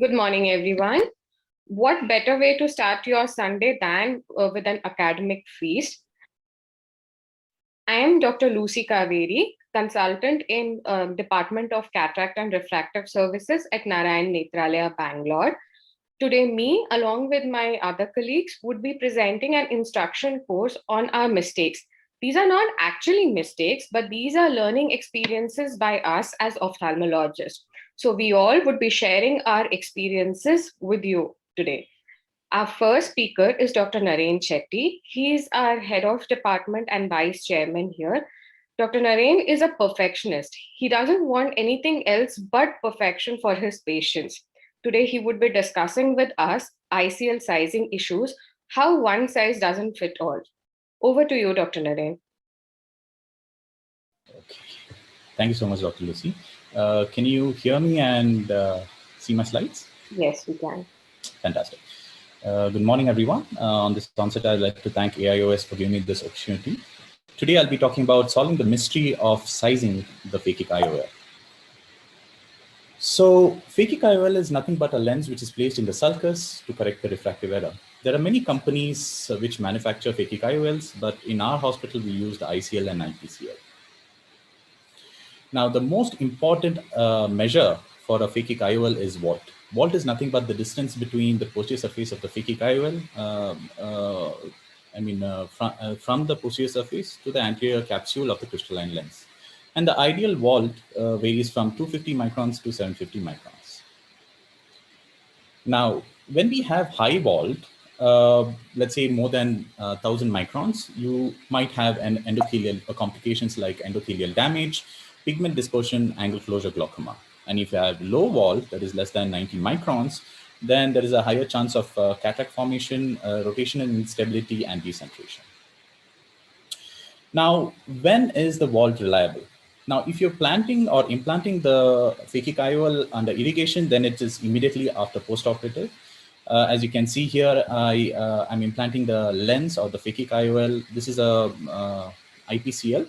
Good morning, everyone. What better way to start your Sunday than with an academic feast? I am Dr. Lucy Kaveri, consultant in Department of Cataract and Refractive Services at Narayan Netralaya, Bangalore. Today, me, along with my other colleagues, would be presenting an instruction course on our mistakes. These are not actually mistakes, but these are learning experiences by us as ophthalmologists. So, we all would be sharing our experiences with you today. Our first speaker is Dr. Naren Chetty. He is our head of department and vice chairman here. Dr. Naren is a perfectionist. He doesn't want anything else but perfection for his patients. Today, he would be discussing with us ICL sizing issues, how one size doesn't fit all. Over to you, Dr. Naren. Okay. Thank you so much, Dr. Lucy. Can you hear me and see my slides? Yes, we can. Fantastic. Good morning, everyone. On this onset, I'd like to thank AIOS for giving me this opportunity. Today, I'll be talking about solving the mystery of sizing the phakic IOL. So, phakic IOL is nothing but a lens which is placed in the sulcus to correct the refractive error. There are many companies which manufacture phakic IOLs, but in our hospital, we use the ICL and IPCL. Now, the most important measure for a phakic IOL is vault. Vault is nothing but the distance between the posterior surface of the phakic IOL, from the posterior surface to the anterior capsule of the crystalline lens. And the ideal vault varies from 250 microns to 750 microns. Now, when we have high vault, let's say more than 1,000 microns, you might have an endothelial complications like endothelial damage, pigment dispersion, angle closure, glaucoma. And if you have low vault, that is less than 90 microns, then there is a higher chance of cataract formation, rotational instability, and decentration. Now, when is the vault reliable? Now, if you're planting or implanting the phakic IOL under irrigation, then it is immediately after postoperative. As you can see here, I'm implanting the lens or the phakic IOL. This is a IPCL,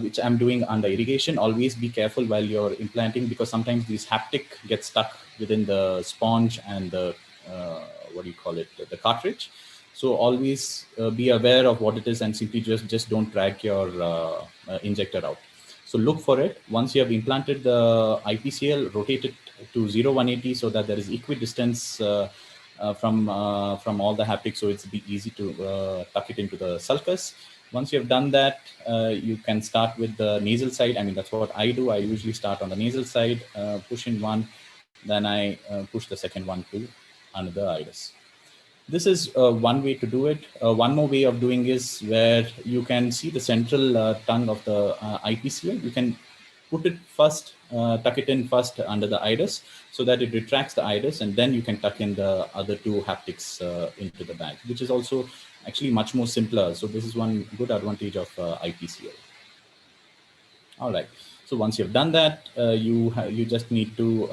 which I'm doing under irrigation. Always be careful while you're implanting because sometimes these haptic get stuck within the sponge and the, the cartridge. So always be aware of what it is and simply just don't drag your injector out. So look for it. Once you have implanted the IPCL, rotate it to 0-180 so that there is equidistance from all the haptics, so it's be easy to tuck it into the sulcus. Once you have done that, you can start with the nasal side. I mean, that's what I do. I usually start on the nasal side, push in one, then I push the second one to under the iris. This is one way to do it. One more way of doing is where you can see the central tongue of the IPCL. You can put it first, tuck it in first under the iris so that it retracts the iris, and then you can tuck in the other two haptics into the bag, which is also actually much more simpler. So this is one good advantage of IPCL. All right. So once you've done that, you just need to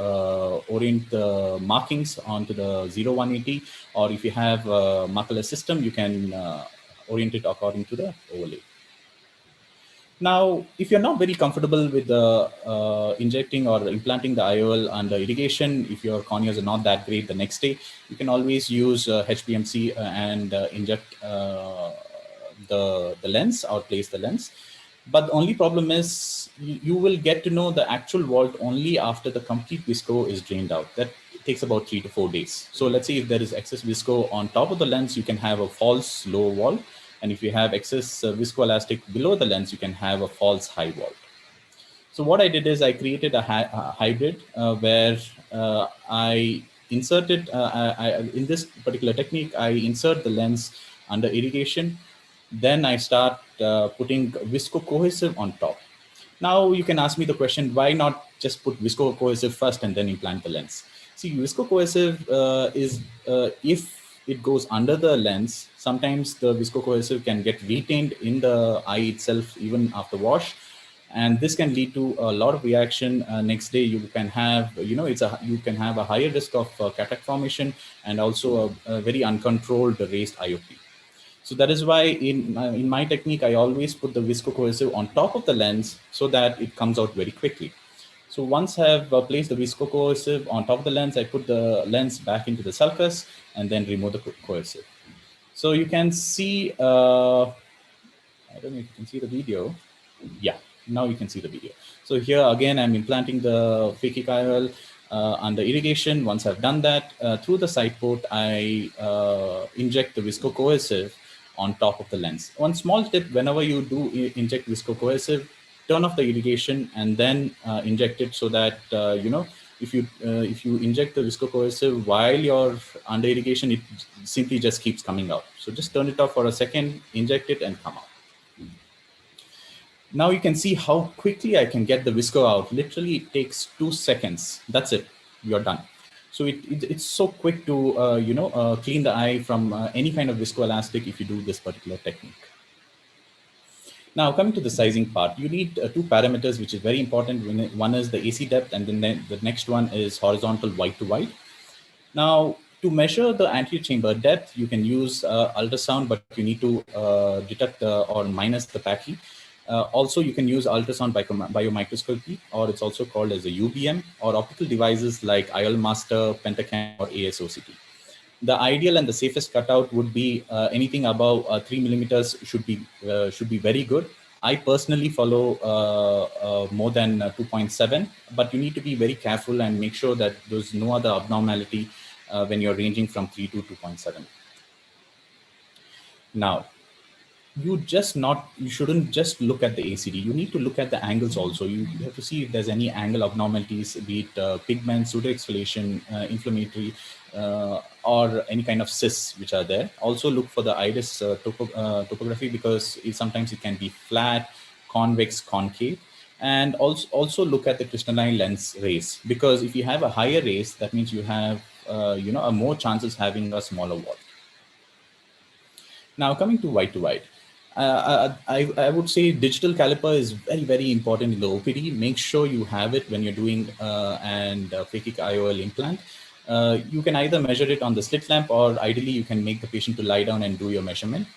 orient the markings onto the 0-180, or if you have a markerless system, you can orient it according to the overlay. Now, if you're not very comfortable with injecting or implanting the IOL under irrigation, if your corneas are not that great the next day, you can always use HPMC and inject the lens or place the lens. But the only problem is you will get to know the actual vault only after the complete visco is drained out. That takes about 3 to 4 days. So let's say if there is excess visco on top of the lens, you can have a false low vault. And if you have excess viscoelastic below the lens, you can have a false high vault. So what I did is I created a hybrid where I inserted, in this particular technique, I insert the lens under irrigation. Then I start putting visco-cohesive on top. Now you can ask me the question, why not just put visco-cohesive first and then implant the lens? See, visco-cohesive is if it goes under the lens, sometimes the visco-cohesive can get retained in the eye itself even after wash. And this can lead to a lot of reaction. Next day, you can have, you can have a higher risk of cataract formation and also a very uncontrolled raised IOP. So that is why in my technique, I always put the visco-cohesive on top of the lens so that it comes out very quickly. So once I've placed the viscocoercive on top of the lens, I put the lens back into the sulcus and then remove the coercive. So you can see, I don't know if you can see the video. Yeah, now you can see the video. So here again, I'm implanting the phakic IOL under irrigation. Once I've done that, through the side port, I inject the viscocoercive on top of the lens. One small tip, whenever you do inject viscocoercive, turn off the irrigation and then inject it, so that, if you inject the viscocoercive while you're under irrigation, it simply just keeps coming out. So just turn it off for a second, inject it, and come out. Now you can see how quickly I can get the visco out. Literally, it takes 2 seconds. That's it. You're done. So it's so quick to clean the eye from any kind of viscoelastic if you do this particular technique. Now, coming to the sizing part, you need two parameters, which is very important. One is the AC depth, and then the next one is horizontal wide to wide. Now, to measure the anterior chamber depth, you can use ultrasound, but you need to detect or minus the Pachy. Also, you can use ultrasound biomicroscopy, or it's also called as a UBM, or optical devices like IOL Master, Pentacam, or ASOCT. The ideal and the safest cutout would be anything above 3 millimeters should be very good. I personally follow more than 2.7, but you need to be very careful and make sure that there's no other abnormality when you're ranging from 3 to 2.7. Now, you shouldn't just look at the ACD. You need to look at the angles also. You have to see if there's any angle abnormalities, be it pigment, pseudoexfoliation, inflammatory, or any kind of cysts which are there. Also look for the iris topography, because sometimes it can be flat, convex, concave. And also look at the crystalline lens race, because if you have a higher race, that means you have a more chances having a smaller wall. Now, coming to wide. I would say digital caliper is very, very important in the OPD. Make sure you have it when you're doing phakic IOL implant. You can either measure it on the slit lamp, or ideally you can make the patient to lie down and do your measurement.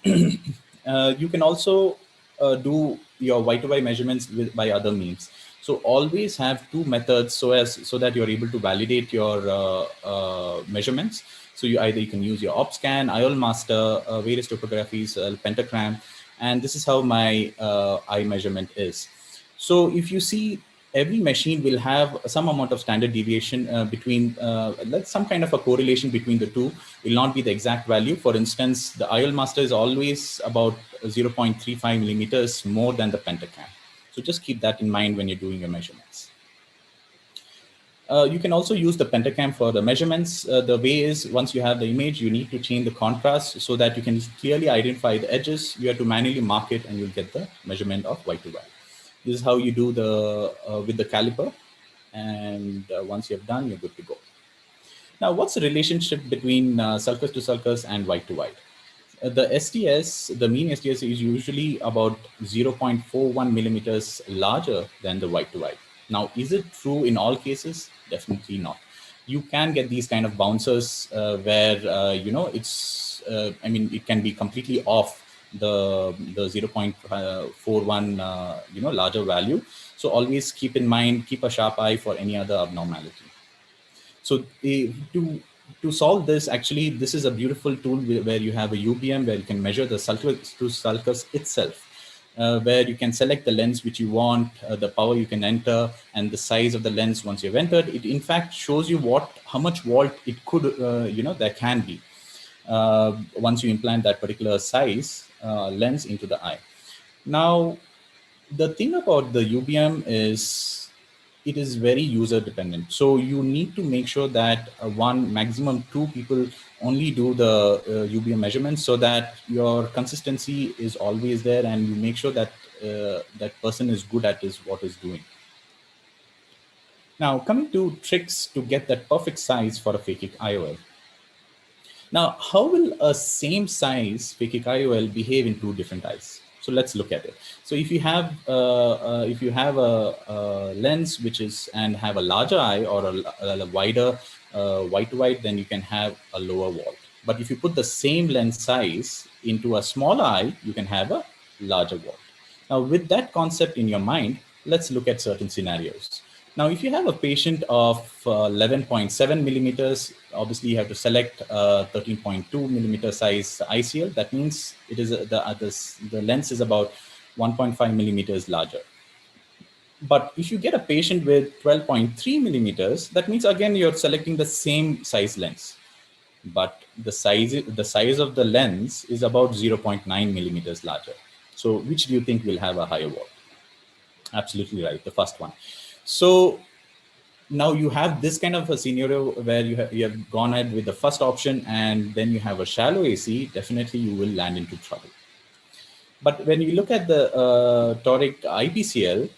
You can also do your Y2Y measurements by other means. So always have two methods so that you're able to validate your measurements. So you can use your OpScan, IOL Master, various topographies, Pentacam, and this is how my eye measurement is. So if you see, every machine will have some amount of standard deviation between, some kind of a correlation between the two. Will not be the exact value. For instance, the IOL Master is always about 0.35 millimeters more than the Pentacam. So just keep that in mind when you're doing your measurements. You can also use the Pentacam for the measurements. The way is, once you have the image, you need to change the contrast so that you can clearly identify the edges. You have to manually mark it, and you'll get the measurement of Y2Y. This is how you do with the caliper. And once you're done, you're good to go. Now, what's the relationship between sulcus to sulcus and wide to wide? The STS, the mean STS is usually about 0.41 millimeters larger than the wide to wide. Now, is it true in all cases? Definitely not. You can get these kind of bouncers where, it can be completely off the 0.41, larger value. So always keep in mind, keep a sharp eye for any other abnormality. So to solve this, actually, this is a beautiful tool where you have a UBM where you can measure the sulcus to sulcus itself. Where you can select the lens which you want, the power you can enter, and the size of the lens once you've entered. It in fact shows you how much vault it could, there can be once you implant that particular size lens into the eye. Now, the thing about the UBM is it is very user dependent. So you need to make sure that one, maximum two people only do the UBM measurements, so that your consistency is always there, and you make sure that that person is good at what is doing. Now, coming to tricks to get that perfect size for a phakic IOL. Now, how will a same size phakic IOL behave in two different eyes? So let's look at it. So if you have a lens which is and have a larger eye or a wider wide to wide, then you can have a lower vault. But if you put the same lens size into a smaller eye, you can have a larger vault. Now, with that concept in your mind, let's look at certain scenarios. Now, if you have a patient of 11.7 millimeters, obviously you have to select 13.2 millimeter size ICL. That means it is the lens is about 1.5 millimeters larger. But if you get a patient with 12.3 millimeters, that means again you're selecting the same size lens, but the size of the lens is about 0.9 millimeters larger. So which do you think will have a higher wall? Absolutely right, the first one. So now you have this kind of a scenario where you have gone ahead with the first option, and then you have a shallow AC. Definitely you will land into trouble. But when you look at the toric IPCL,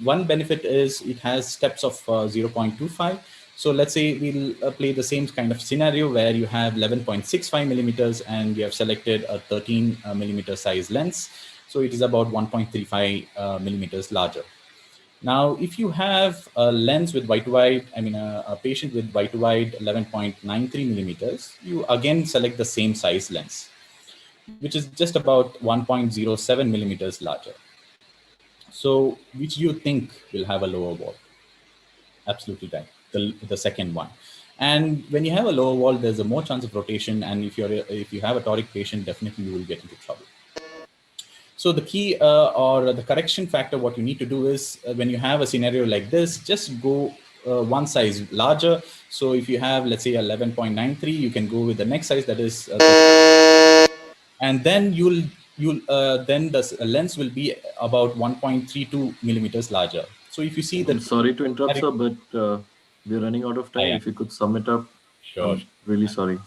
one benefit is it has steps of 0.25. So let's say we'll play the same kind of scenario where you have 11.65 millimeters and you have selected a 13 millimeter size lens. So it is about 1.35 millimeters larger. Now, if you have a lens with wide, I mean a patient with wide 11.93 millimeters, you again select the same size lens, which is just about 1.07 millimeters larger. So which do you think will have a lower wall? Absolutely right, the second one. And when you have a lower wall, there's a more chance of rotation. And if you have a toric patient, definitely you will get into trouble. So the key or the correction factor, what you need to do is when you have a scenario like this, just go one size larger. So if you have, let's say 11.93, you can go with the next size, that is and then then the lens will be about 1.32 millimeters larger. So if you see that, I'm sorry to interrupt, sir, but we're running out of time. If you could sum it up, sure. I'm really sorry.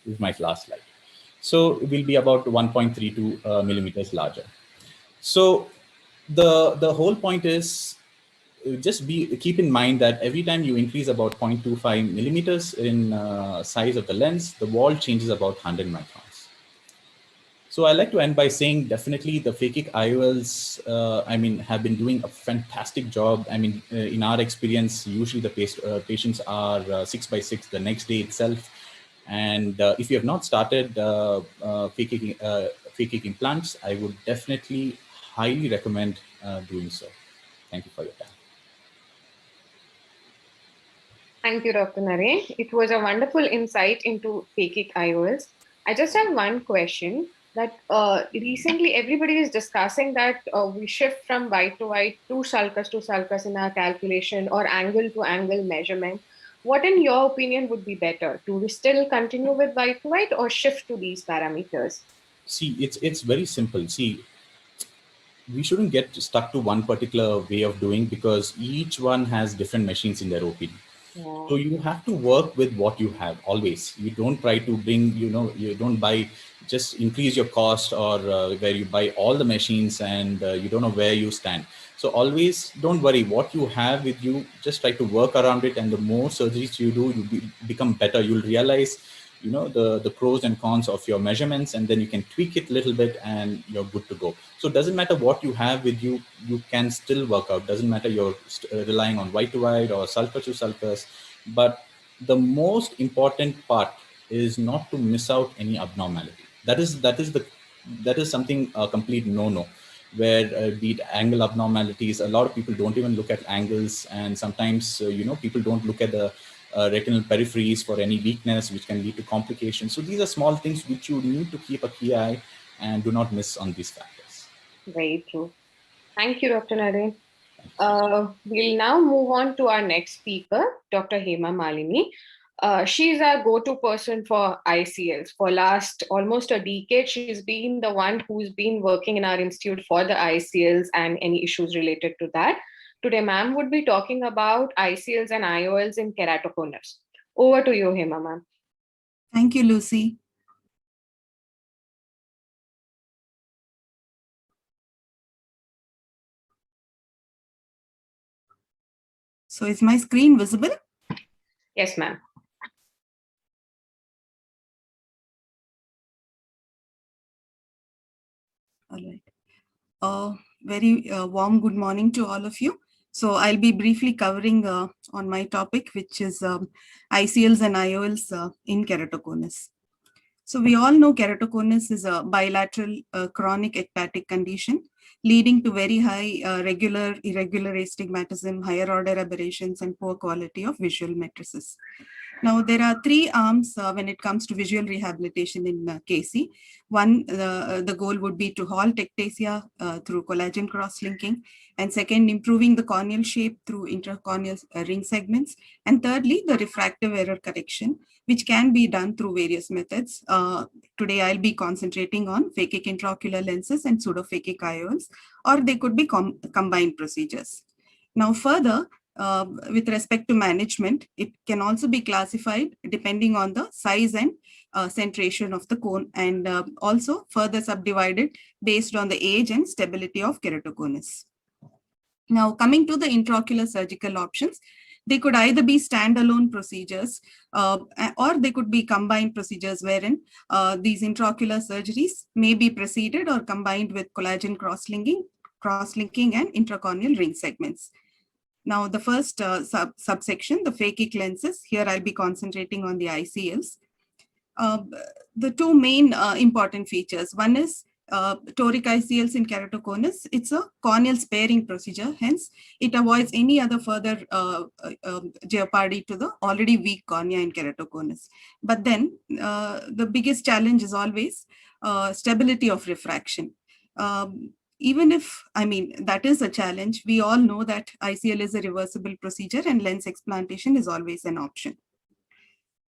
This is my last slide. So it will be about 1.32 millimeters larger. So the whole point is just keep in mind that every time you increase about 0.25 millimeters in size of the lens, the wall changes about 100 microns. So I like to end by saying definitely the phakic IOLs, have been doing a fantastic job. In our experience, usually the patients are 6x6 the next day itself. And if you have not started phakic implants, I would definitely highly recommend doing so. Thank you for your time. Thank you, Dr. Nare. It was a wonderful insight into phakic IOLs. I just have one question that recently everybody is discussing that we shift from wide to wide to sulcus in our calculation or angle to angle measurement. What, in your opinion, would be better? Do we still continue with wide to wide or shift to these parameters? See, it's very simple. See, we shouldn't get stuck to one particular way of doing because each one has different machines in their opinion. Yeah. So you have to work with what you have always. You don't try to bring, you don't buy, just increase your cost or where you buy all the machines and you don't know where you stand. So always don't worry what you have with you, just try to work around it. And the more surgeries you do, you become better. You'll realize, the pros and cons of your measurements, and then you can tweak it a little bit and you're good to go. So it doesn't matter what you have with you, you can still work out. Doesn't matter you're relying on wide to wide or sulcus to sulcus. But the most important part is not to miss out any abnormality. That is something a complete no-no, where be it angle abnormalities. A lot of people don't even look at angles, and sometimes people don't look at the retinal peripheries for any weakness, which can lead to complications. So these are small things which you need to keep a key eye and do not miss on these factors. Very true. Thank you, Dr. Nare. We'll now move on to our next speaker, Dr. Hema Malini. She's our go-to person for ICLs. For last almost a decade, she's been the one who's been working in our institute for the ICLs and any issues related to that. Today, ma'am would be talking about ICLs and IOLs in keratoconus. Over to you, Hema, ma'am. Thank you, Lucy. So is my screen visible? Yes, ma'am. All right. Very warm good morning to all of you. So I'll be briefly covering on my topic, which is ICLs and IOLs in keratoconus. So we all know keratoconus is a bilateral chronic ectatic condition leading to very high regular, irregular astigmatism, higher order aberrations, and poor quality of visual matrices. Now, there are three arms when it comes to visual rehabilitation in KC. One, the goal would be to halt ectasia through collagen cross-linking. And second, improving the corneal shape through intracorneal ring segments. And thirdly, the refractive error correction, which can be done through various methods. Today, I'll be concentrating on phakic intraocular lenses and pseudophakic IOLs, or they could be combined procedures. Now, further, with respect to management, it can also be classified depending on the size and centration of the cone, and also further subdivided based on the age and stability of keratoconus. Now, coming to the intraocular surgical options, they could either be standalone procedures or they could be combined procedures wherein these intraocular surgeries may be preceded or combined with collagen cross-linking and intracorneal ring segments. Now, the first subsection, the phakic lenses, here I'll be concentrating on the ICLs. The two main important features. One is toric ICLs in keratoconus. It's a corneal sparing procedure. Hence, it avoids any other further jeopardy to the already weak cornea in keratoconus. But then the biggest challenge is always stability of refraction. Even if, that is a challenge, we all know that ICL is a reversible procedure and lens explantation is always an option.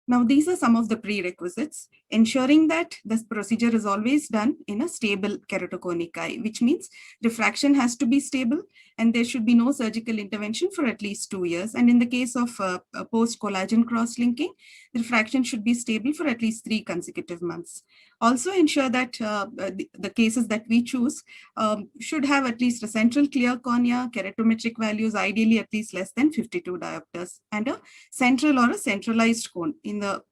Now, these are some of the prerequisites, ensuring that this procedure is always done in a stable keratoconic eye, which means refraction has to be stable and there should be no surgical intervention for at least 2 years. And in the case of post-collagen cross-linking, the refraction should be stable for at least 3 consecutive months. Also ensure that the cases that we choose should have at least a central clear cornea, keratometric values ideally at least less than 52 diopters, and a central or a centralized cone. In the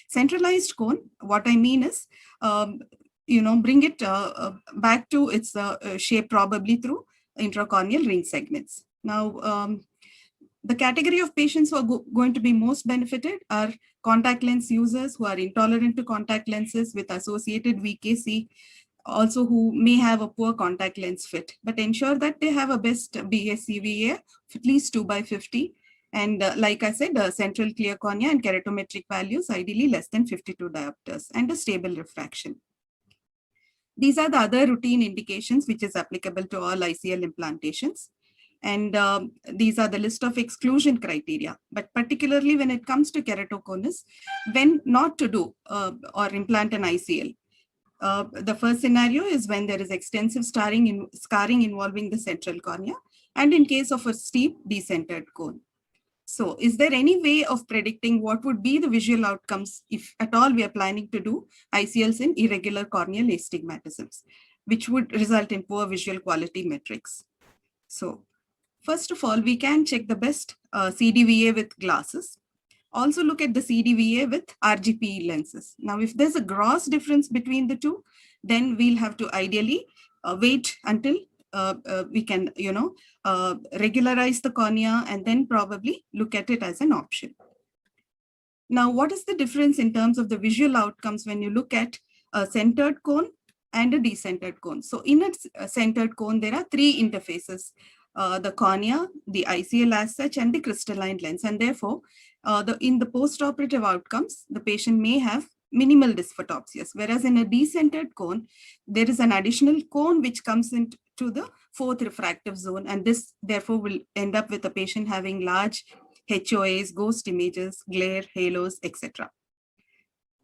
centralized cone, what I mean is, bring it back to its shape probably through intracorneal ring segments. Now, the category of patients who are going to be most benefited are contact lens users who are intolerant to contact lenses with associated VKC, also who may have a poor contact lens fit, but ensure that they have a best BSCVA of at least 2/50. And like I said, central clear cornea and keratometric values, ideally less than 52 diopters, and a stable refraction. These are the other routine indications which is applicable to all ICL implantations. And these are the list of exclusion criteria. But particularly when it comes to keratoconus, when not to do or implant an ICL. The first scenario is when there is extensive scarring involving the central cornea, and in case of a steep decentered cone. So is there any way of predicting what would be the visual outcomes if at all we are planning to do ICLs in irregular corneal astigmatisms, which would result in poor visual quality metrics? So first of all, we can check the best CDVA with glasses. Also look at the CDVA with RGP lenses. Now, if there's a gross difference between the two, then we'll have to ideally wait until we can, regularize the cornea and then probably look at it as an option. Now, what is the difference in terms of the visual outcomes when you look at a centered cone and a decentered cone? So in a centered cone, there are 3 interfaces, the cornea, the ICL as such, and the crystalline lens. And therefore, in the post-operative outcomes, the patient may have minimal dysphotopsias, whereas in a decentered cone, there is an additional cone which comes into the 4th refractive zone, and this therefore will end up with the patient having large HOAs, ghost images, glare, halos, etc.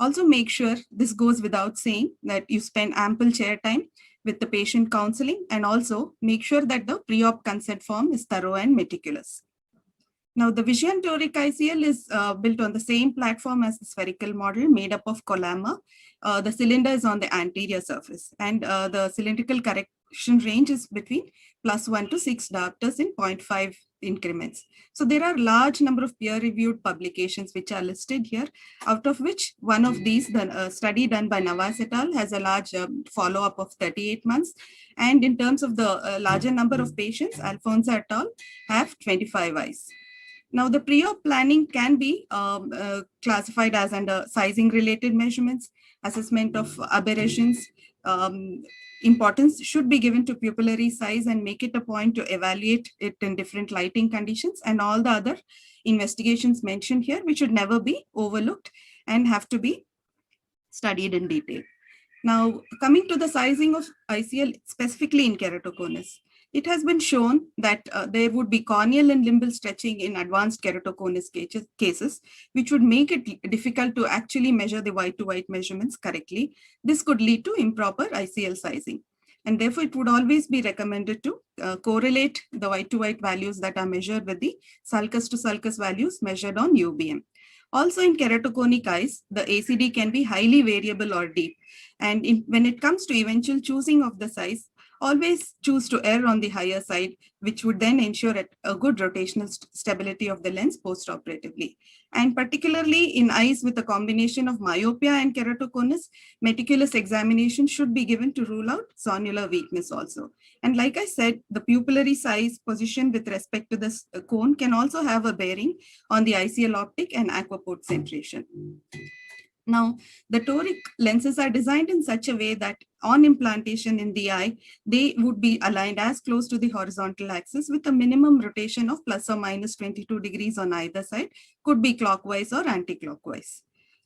Also make sure, this goes without saying, that you spend ample chair time with the patient counseling, and also make sure that the pre-op consent form is thorough and meticulous. Now, the Vision Toric ICL is built on the same platform as the spherical model made up of Colama. The cylinder is on the anterior surface, and the cylindrical correction range is between +1 to 6 diopters in 0.5 increments. So there are large number of peer-reviewed publications which are listed here, out of which one of these, the study done by Nawaz et al., has a large follow-up of 38 months. And in terms of the larger number of patients, Alfonso et al. Have 25 eyes. Now, the pre-op planning can be classified as under sizing related measurements, assessment of aberrations, importance should be given to pupillary size and make it a point to evaluate it in different lighting conditions, and all the other investigations mentioned here, which should never be overlooked and have to be studied in detail. Now, coming to the sizing of ICL specifically in keratoconus, it has been shown that there would be corneal and limbal stretching in advanced keratoconus cases, which would make it difficult to actually measure the white-to-white measurements correctly. This could lead to improper ICL sizing. And therefore, it would always be recommended to correlate the white-to-white values that are measured with the sulcus to sulcus values measured on UBM. Also in keratoconic eyes, the ACD can be highly variable or deep. And when it comes to eventual choosing of the size, always choose to err on the higher side, which would then ensure a good rotational stability of the lens post-operatively. And particularly in eyes with a combination of myopia and keratoconus, meticulous examination should be given to rule out zonular weakness also. And like I said, the pupillary size position with respect to this cone can also have a bearing on the ICL optic and aquaport centration. Now, the toric lenses are designed in such a way that on implantation in the eye, they would be aligned as close to the horizontal axis with a minimum rotation of plus or minus 22 degrees on either side, could be clockwise or anti-clockwise.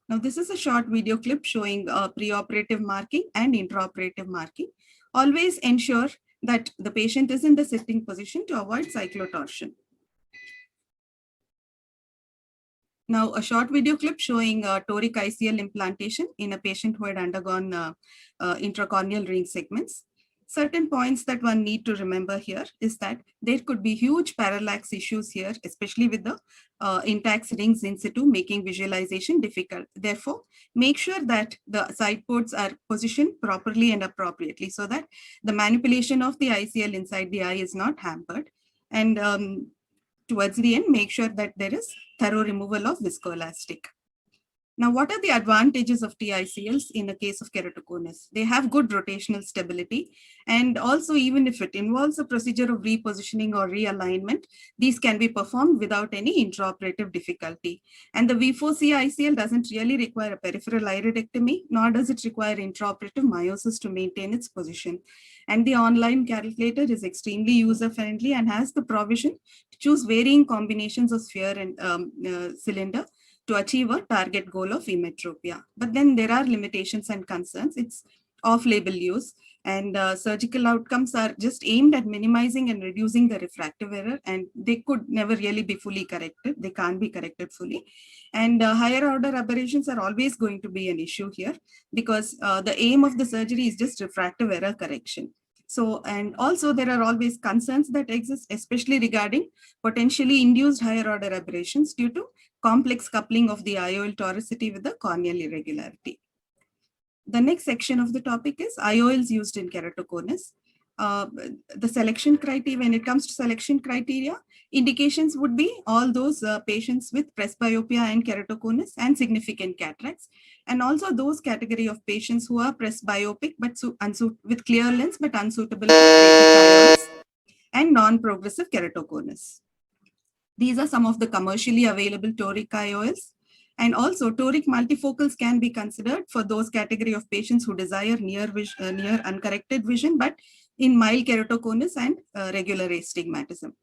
Now, this is a short video clip showing preoperative marking and intraoperative marking. Always ensure that the patient is in the sitting position to avoid cyclotorsion. Now, a short video clip showing toric ICL implantation in a patient who had undergone intracorneal ring segments. Certain points that one need to remember here is that there could be huge parallax issues here, especially with the intact rings in situ, making visualization difficult. Therefore, make sure that the side ports are positioned properly and appropriately so that the manipulation of the ICL inside the eye is not hampered. And towards the end, make sure that there is thorough removal of viscoelastic. Now, what are the advantages of TICLs in a case of keratoconus? They have good rotational stability. And also, even if it involves a procedure of repositioning or realignment, these can be performed without any intraoperative difficulty. And the V4C ICL doesn't really require a peripheral iridectomy, nor does it require intraoperative meiosis to maintain its position. And the online calculator is extremely user-friendly and has the provision to choose varying combinations of sphere and cylinder to achieve a target goal of emmetropia. But then there are limitations and concerns. It's off-label use, and surgical outcomes are just aimed at minimizing and reducing the refractive error, and they could never really be fully corrected. They can't be corrected fully. And higher order aberrations are always going to be an issue here because the aim of the surgery is just refractive error correction. So, and also there are always concerns that exist, especially regarding potentially induced higher order aberrations due to complex coupling of the IOL toricity with the corneal irregularity. The next section of the topic is IOLs used in keratoconus. The selection criteria, when it comes to selection criteria, indications would be all those patients with presbyopia and keratoconus and significant cataracts, and also those category of patients who are presbyopic but with clear lens but unsuitable for IOLs, and non-progressive keratoconus. These are some of the commercially available toric IOLs. And also toric multifocals can be considered for those category of patients who desire near uncorrected vision, but in mild keratoconus and regular astigmatism.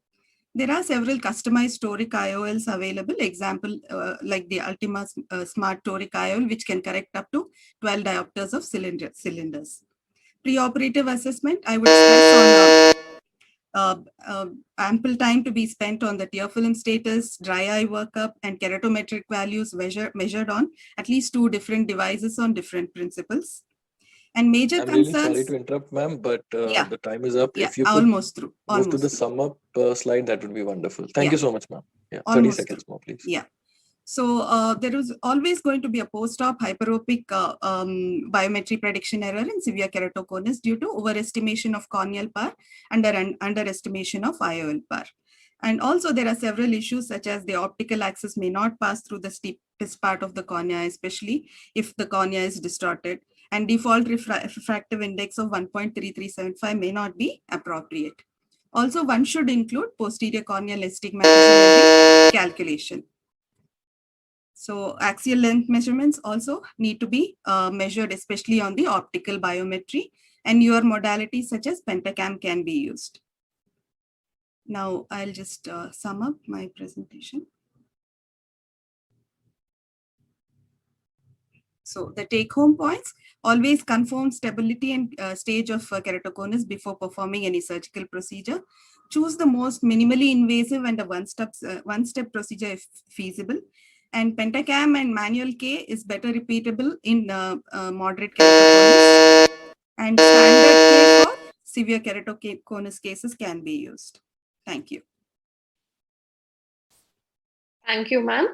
There are several customized toric IOLs available, example like the Ultima Smart Toric IOL, which can correct up to 12 diopters of cylinders. Preoperative assessment, I would stress on ample time to be spent on the tear film status, dry eye workup, and keratometric values measured on at least 2 different devices on different principles. And major I'm concerns. really sorry to interrupt, ma'am, but yeah, the time is up. Yeah, if you could almost through. Move to the sum up slide, that would be wonderful. Thank you so much, ma'am. Yeah, 30 almost seconds through. more, please. Yeah. So there is always going to be a post-op hyperopic biometry prediction error in severe keratoconus due to overestimation of corneal power and underestimation of IOL power. And also there are several issues such as the optical axis may not pass through the steepest part of the cornea, especially if the cornea is distorted, and default refractive index of 1.3375 may not be appropriate. Also, one should include posterior corneal astigmatism in the calculation. So axial length measurements also need to be measured, especially on the optical biometry. and newer modalities such as Pentacam can be used. Now I'll just sum up my presentation. So the take-home points: always confirm stability and stage of keratoconus before performing any surgical procedure. Choose the most minimally invasive and a one-step procedure if feasible. And Pentacam and manual K is better repeatable in moderate keratoconus. And standard K for severe keratoconus cases can be used. Thank you. Thank you, ma'am.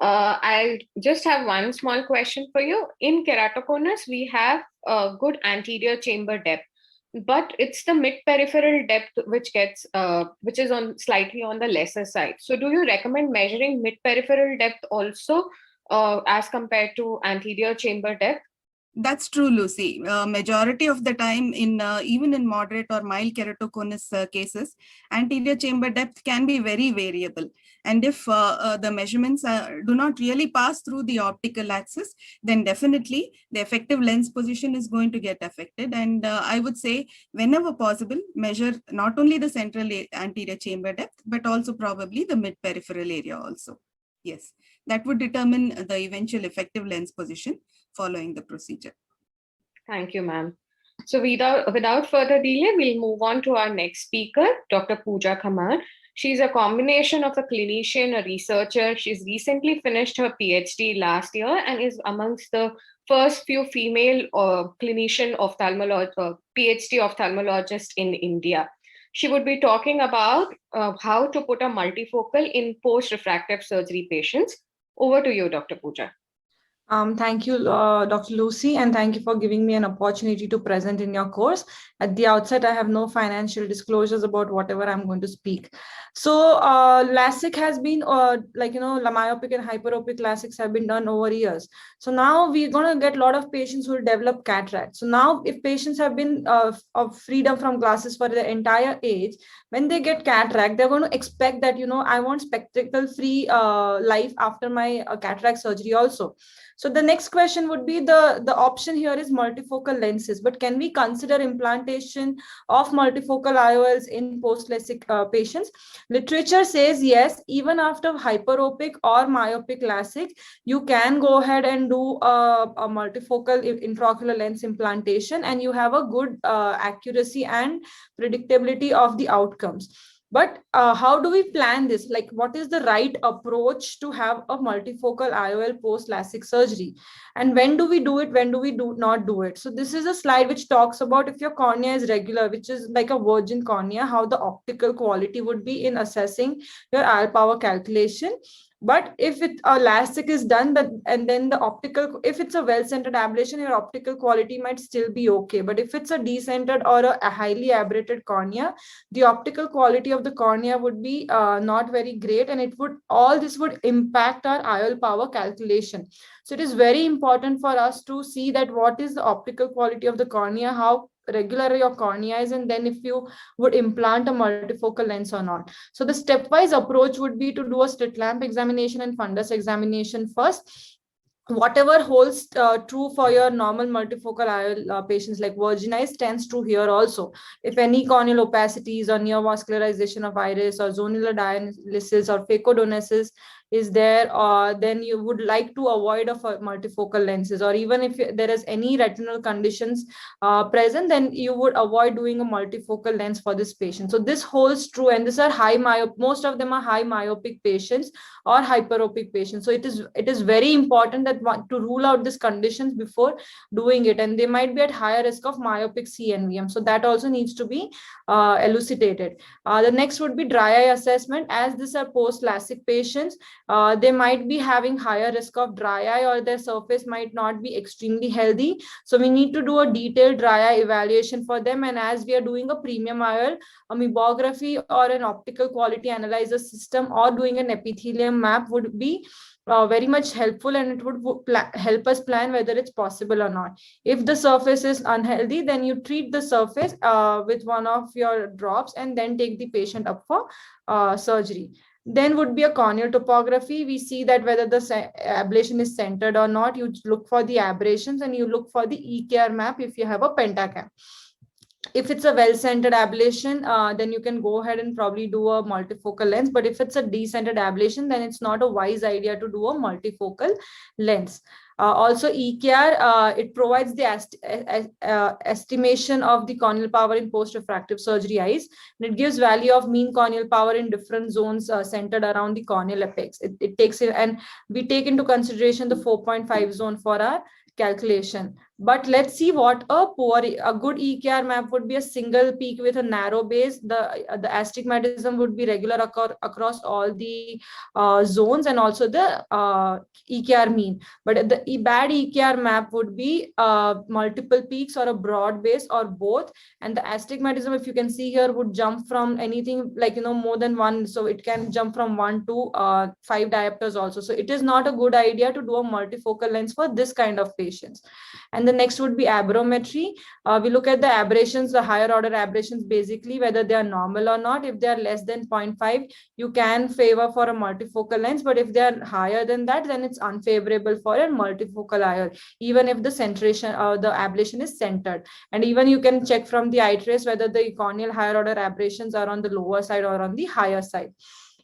I just have one small question for you. In keratoconus, we have a good anterior chamber depth, but it's the mid-peripheral depth which is slightly on the lesser side. So do you recommend measuring mid-peripheral depth also as compared to anterior chamber depth? That's true, Lucy. Majority of the time, even in moderate or mild keratoconus cases, anterior chamber depth can be very variable. And if the measurements do not really pass through the optical axis, then definitely the effective lens position is going to get affected. And I would say, whenever possible, measure not only the central anterior chamber depth, but also probably the mid-peripheral area also. Yes, that would determine the eventual effective lens position following the procedure. Thank you, ma'am. So without further delay, we'll move on to our next speaker, Dr. Pooja Khammar. She's a combination of a clinician, a researcher. She's recently finished her PhD last year and is amongst the first few female clinician PhD ophthalmologist in India. She would be talking about how to put a multifocal in post-refractive surgery patients. Over to you, Dr. Pooja. Thank you, Dr. Lucy, and thank you for giving me an opportunity to present in your course. At the outset, I have no financial disclosures about whatever I'm going to speak. So LASIK has been, myopic and hyperopic LASIKs have been done over years. So now we're going to get a lot of patients who will develop cataract. So now if patients have been of freedom from glasses for the entire age, when they get cataract, they're going to expect that, I want spectacle-free life after my cataract surgery also. So the next question would be the option here is multifocal lenses, but can we consider implantation of multifocal IOLs in post-LASIK patients? Literature says yes, even after hyperopic or myopic LASIK, you can go ahead and do a multifocal intraocular lens implantation and you have a good accuracy and predictability of the outcomes. But how do we plan this? Like, what is the right approach to have a multifocal IOL post-LASIK surgery? And when do we do it? When do we not do it? So this is a slide which talks about if your cornea is regular, which is like a virgin cornea, how the optical quality would be in assessing your IOL power calculation. But if a LASIK is done, and then the optical, if it's a well-centered ablation, your optical quality might still be okay. But if it's a decentered or a highly aberrated cornea, the optical quality of the cornea would be not very great, and all this would impact our IOL power calculation. So it is very important for us to see that what is the optical quality of the cornea, how regular your cornea is, and then if you would implant a multifocal lens or not. So the stepwise approach would be to do a slit lamp examination and fundus examination first. Whatever holds true for your normal multifocal IOL patients like virgin eyes tends true here also. If any corneal opacities or neovascularization of iris or zonular dialysis or phacodonesis is there, then you would like to avoid of multifocal lenses, or even if there is any retinal conditions present, then you would avoid doing a multifocal lens for this patient. So this holds true, and these are most of them are high myopic patients or hyperopic patients. So it is very important that to rule out these conditions before doing it, and they might be at higher risk of myopic CNVM. So that also needs to be elucidated. The next would be dry eye assessment. As these are post-LASIK patients, they might be having higher risk of dry eye, or their surface might not be extremely healthy. So we need to do a detailed dry eye evaluation for them. And as we are doing a premium IOL, a meibography or an optical quality analyzer system or doing an epithelium map would be very much helpful, and it would help us plan whether it's possible or not. If the surface is unhealthy, then you treat the surface with one of your drops and then take the patient up for surgery. Then would be a corneal topography. We see that whether the ablation is centered or not. You look for the aberrations and you look for the EKR map if you have a Pentacam. If it's a well-centered ablation, then you can go ahead and probably do a multifocal lens. But if it's a decentered ablation, then it's not a wise idea to do a multifocal lens. Also, EKR, it provides the estimation of the corneal power in post-refractive surgery eyes. And it gives value of mean corneal power in different zones centered around the corneal apex. It takes it, and we take into consideration the 4.5 zone for our calculation. But let's see what a good EKR map would be: a single peak with a narrow base. The astigmatism would be regular across all the zones, and also the EKR mean. But the bad EKR map would be multiple peaks or a broad base or both. And the astigmatism, if you can see here, would jump from anything like, more than one. So it can jump from 1 to 5 diopters also. So it is not a good idea to do a multifocal lens for this kind of patients. And the next would be aberrometry. We look at the aberrations, the higher order aberrations, basically whether they are normal or not. If they are less than 0.5, you can favor for a multifocal lens. But if they are higher than that, then it's unfavorable for a multifocal IOL, even if the centration or the ablation is centered. And even you can check from the eye trace whether the corneal higher order aberrations are on the lower side or on the higher side.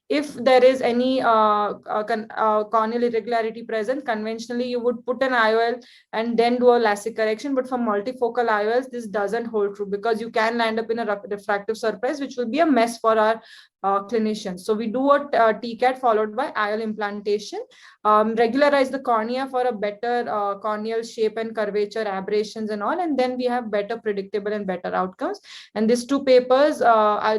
If there is any corneal irregularity present, conventionally you would put an IOL and then do a LASIK correction. But for multifocal IOLs, this doesn't hold true, because you can land up in a refractive surprise, which will be a mess for our clinicians. So we do a TCAT followed by IOL implantation, regularize the cornea for a better corneal shape and curvature, aberrations and all, and then we have better predictable and better outcomes. And these two papers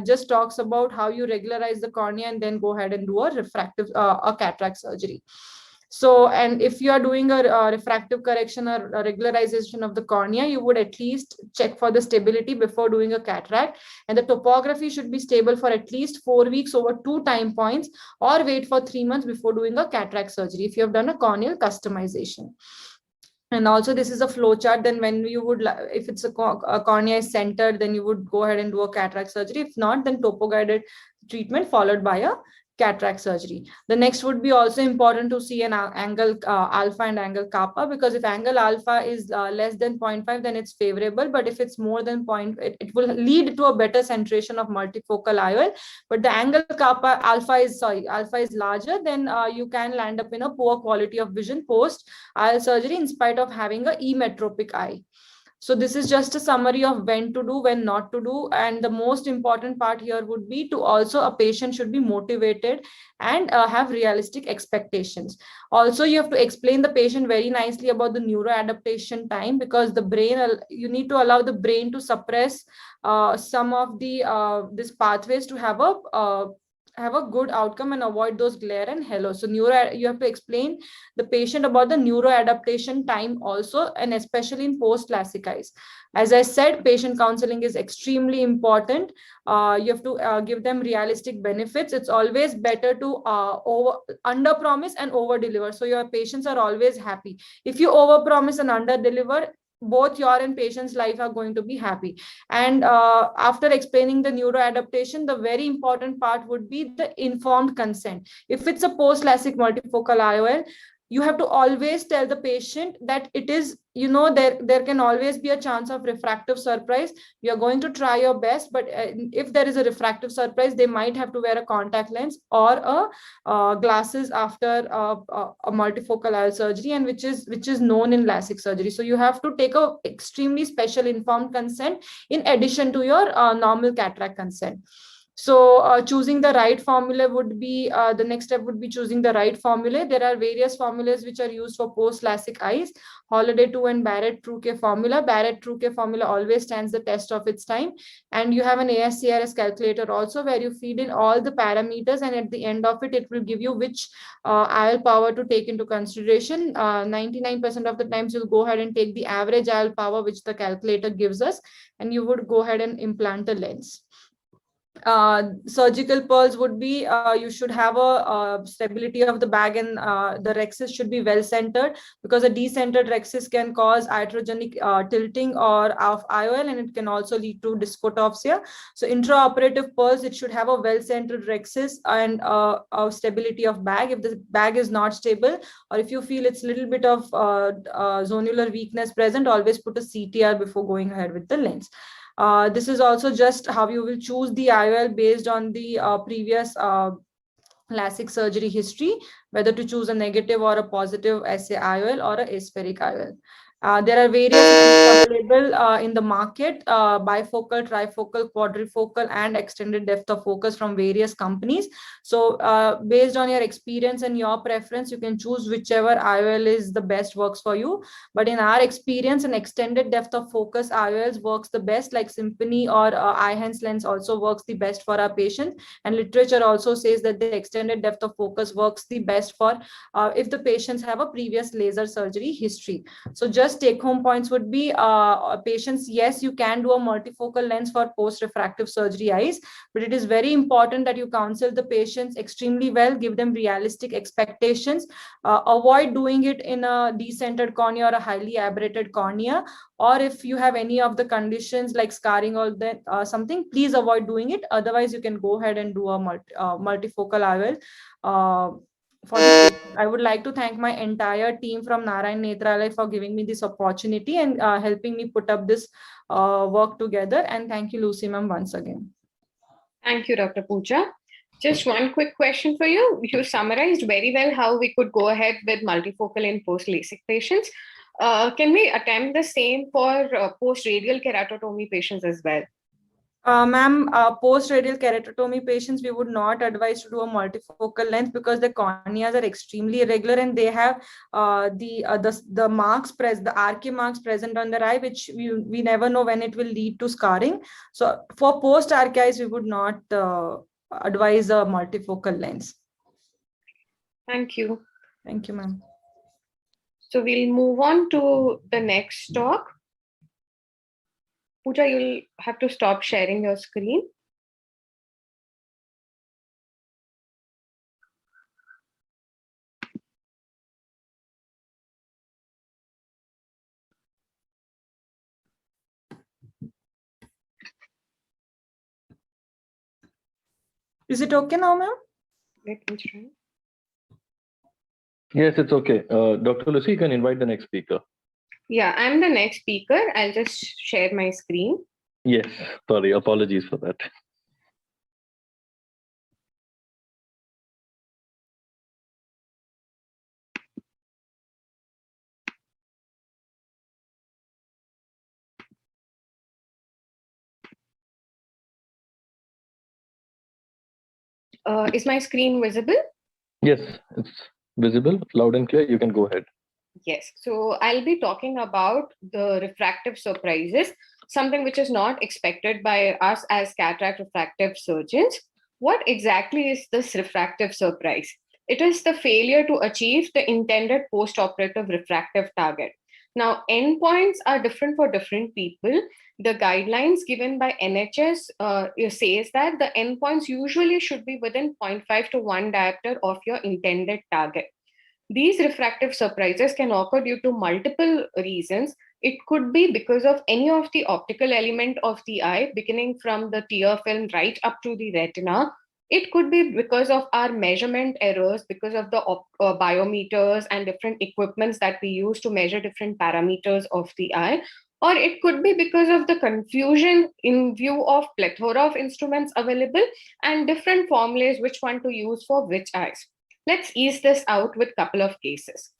just talks about how you regularize the cornea and then go ahead and do a refractive a cataract surgery. So, and if you are doing a refractive correction or a regularization of the cornea, you would at least check for the stability before doing a cataract. And the topography should be stable for at least 4 weeks over 2 time points, or wait for 3 months before doing a cataract surgery if you have done a corneal customization. And also this is a flow chart. Then when you would, if it's a cornea is centered, then you would go ahead and do a cataract surgery. If not, then topo guided treatment followed by a cataract surgery. The next would be also important to see an angle alpha and angle kappa, because if angle alpha is less than 0.5, then it's favorable. But if it's more than it will lead to a better centration of multifocal IOL. But the angle kappa alpha is larger, then you can land up in a poor quality of vision post IOL surgery in spite of having a emetropic eye. So this is just a summary of when to do, when not to do. And the most important part here would be to also a patient should be motivated and have realistic expectations. Also, you have to explain the patient very nicely about the neuroadaptation time, because the brain, you need to allow the brain to suppress some of the these pathways to have a good outcome and avoid those glare and halo. So you have to explain the patient about the neuroadaptation time also, and especially in post LASIK eyes. As I said, patient counseling is extremely important. You have to give them realistic benefits. It's always better to under promise and over deliver, so your patients are always happy. If you over promise and under deliver, both your and patient's life are going to be happy. And after explaining the neuroadaptation, the very important part would be the informed consent. If it's a post LASIK multifocal IOL, you have to always tell the patient that it is, there can always be a chance of refractive surprise. You're going to try your best, but if there is a refractive surprise, they might have to wear a contact lens or a glasses after a multifocal IOL surgery, and which is known in LASIK surgery. So you have to take a extremely special informed consent in addition to your normal cataract consent. So choosing the right formula would be, the next step would be choosing the right formula. There are various formulas which are used for post LASIK eyes: Holiday 2 and Barrett-Truquet formula. Barrett-Truquet formula always stands the test of its time. And you have an ASCRS calculator also, where you feed in all the parameters, and at the end of it, it will give you which IOL power to take into consideration. 99% of the times you'll go ahead and take the average IOL power which the calculator gives us, and you would go ahead and implant a lens. Surgical pearls would be, you should have a stability of the bag, and the rhexis should be well centered, because a decentered rhexis can cause iatrogenic tilting or of IOL, and it can also lead to dysphotopsia. So intraoperative pearls, it should have a well centered rhexis and a stability of bag. If the bag is not stable, or if you feel it's a little bit of zonular weakness present, always put a CTR before going ahead with the lens. This is also just how you will choose the IOL based on the previous LASIK surgery history, whether to choose a negative or a positive SA IOL or a aspheric IOL. There are various available in the market, bifocal, trifocal, quadrifocal, and extended depth of focus from various companies. So based on your experience and your preference, you can choose whichever IOL is the best works for you. But in our experience, an extended depth of focus IOLs works the best, like Symphony or Eyhance lens also works the best for our patients. And literature also says that the extended depth of focus works the best for if the patients have a previous laser surgery history. So just take home points would be patients, yes, you can do a multifocal lens for post-refractive surgery eyes, but it is very important that you counsel the patients extremely well, give them realistic expectations, avoid doing it in a decentered cornea or a highly aberrated cornea, or if you have any of the conditions like scarring or that something, please avoid doing it. Otherwise, you can go ahead and do a multifocal IOL. I would like to thank my entire team from Narayan Nethralaya for giving me this opportunity and helping me put up this work together. And thank you, Lucy ma'am, once again. Thank you, Dr. Pooja. Just one quick question for you. You summarized very well how we could go ahead with multifocal in post-LASIK patients. Can we attempt the same for post-radial keratotomy patients as well? Ma'am, post-radial keratotomy patients, we would not advise to do a multifocal lens because the corneas are extremely irregular and they have the marks the RK marks present on the eye, which we never know when it will lead to scarring. So for post-RK eyes, we would not advise a multifocal lens. Thank you. Thank you, ma'am. So we'll move on to the next talk. Pooja, you'll have to stop sharing your screen. Is it okay now, ma'am? Let me try. Yes, it's okay. Dr. Lucy, you can invite the next speaker. Yeah, I'm the next speaker. I'll just share my screen. Yes, sorry, apologies for that. Is my screen visible? Yes, it's visible, loud and clear. You can go ahead. Yes, so I'll be talking about the refractive surprises, something which is not expected by us as cataract refractive surgeons. What exactly is this refractive surprise? It is the failure to achieve the intended post-operative refractive target. Now, endpoints are different for different people. The guidelines given by NHS says that the endpoints usually should be within 0.5 to 1 diopter of your intended target. These refractive surprises can occur due to multiple reasons. It could be because of any of the optical element of the eye, beginning from the tear film right up to the retina. It could be because of our measurement errors, because of the biometers and different equipments that we use to measure different parameters of the eye. Or it could be because of the confusion in view of plethora of instruments available and different formulas which one to use for which eyes. Let's ease this out with a couple of cases.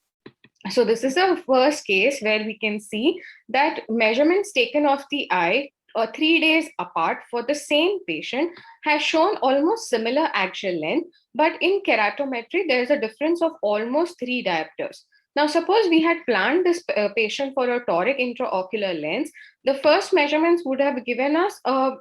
So this is the first case where we can see that measurements taken of the eye 3 days apart for the same patient has shown almost similar axial length, but in keratometry, there is a difference of almost 3 diopters. Now, suppose we had planned this patient for a toric intraocular lens. The first measurements would have given us a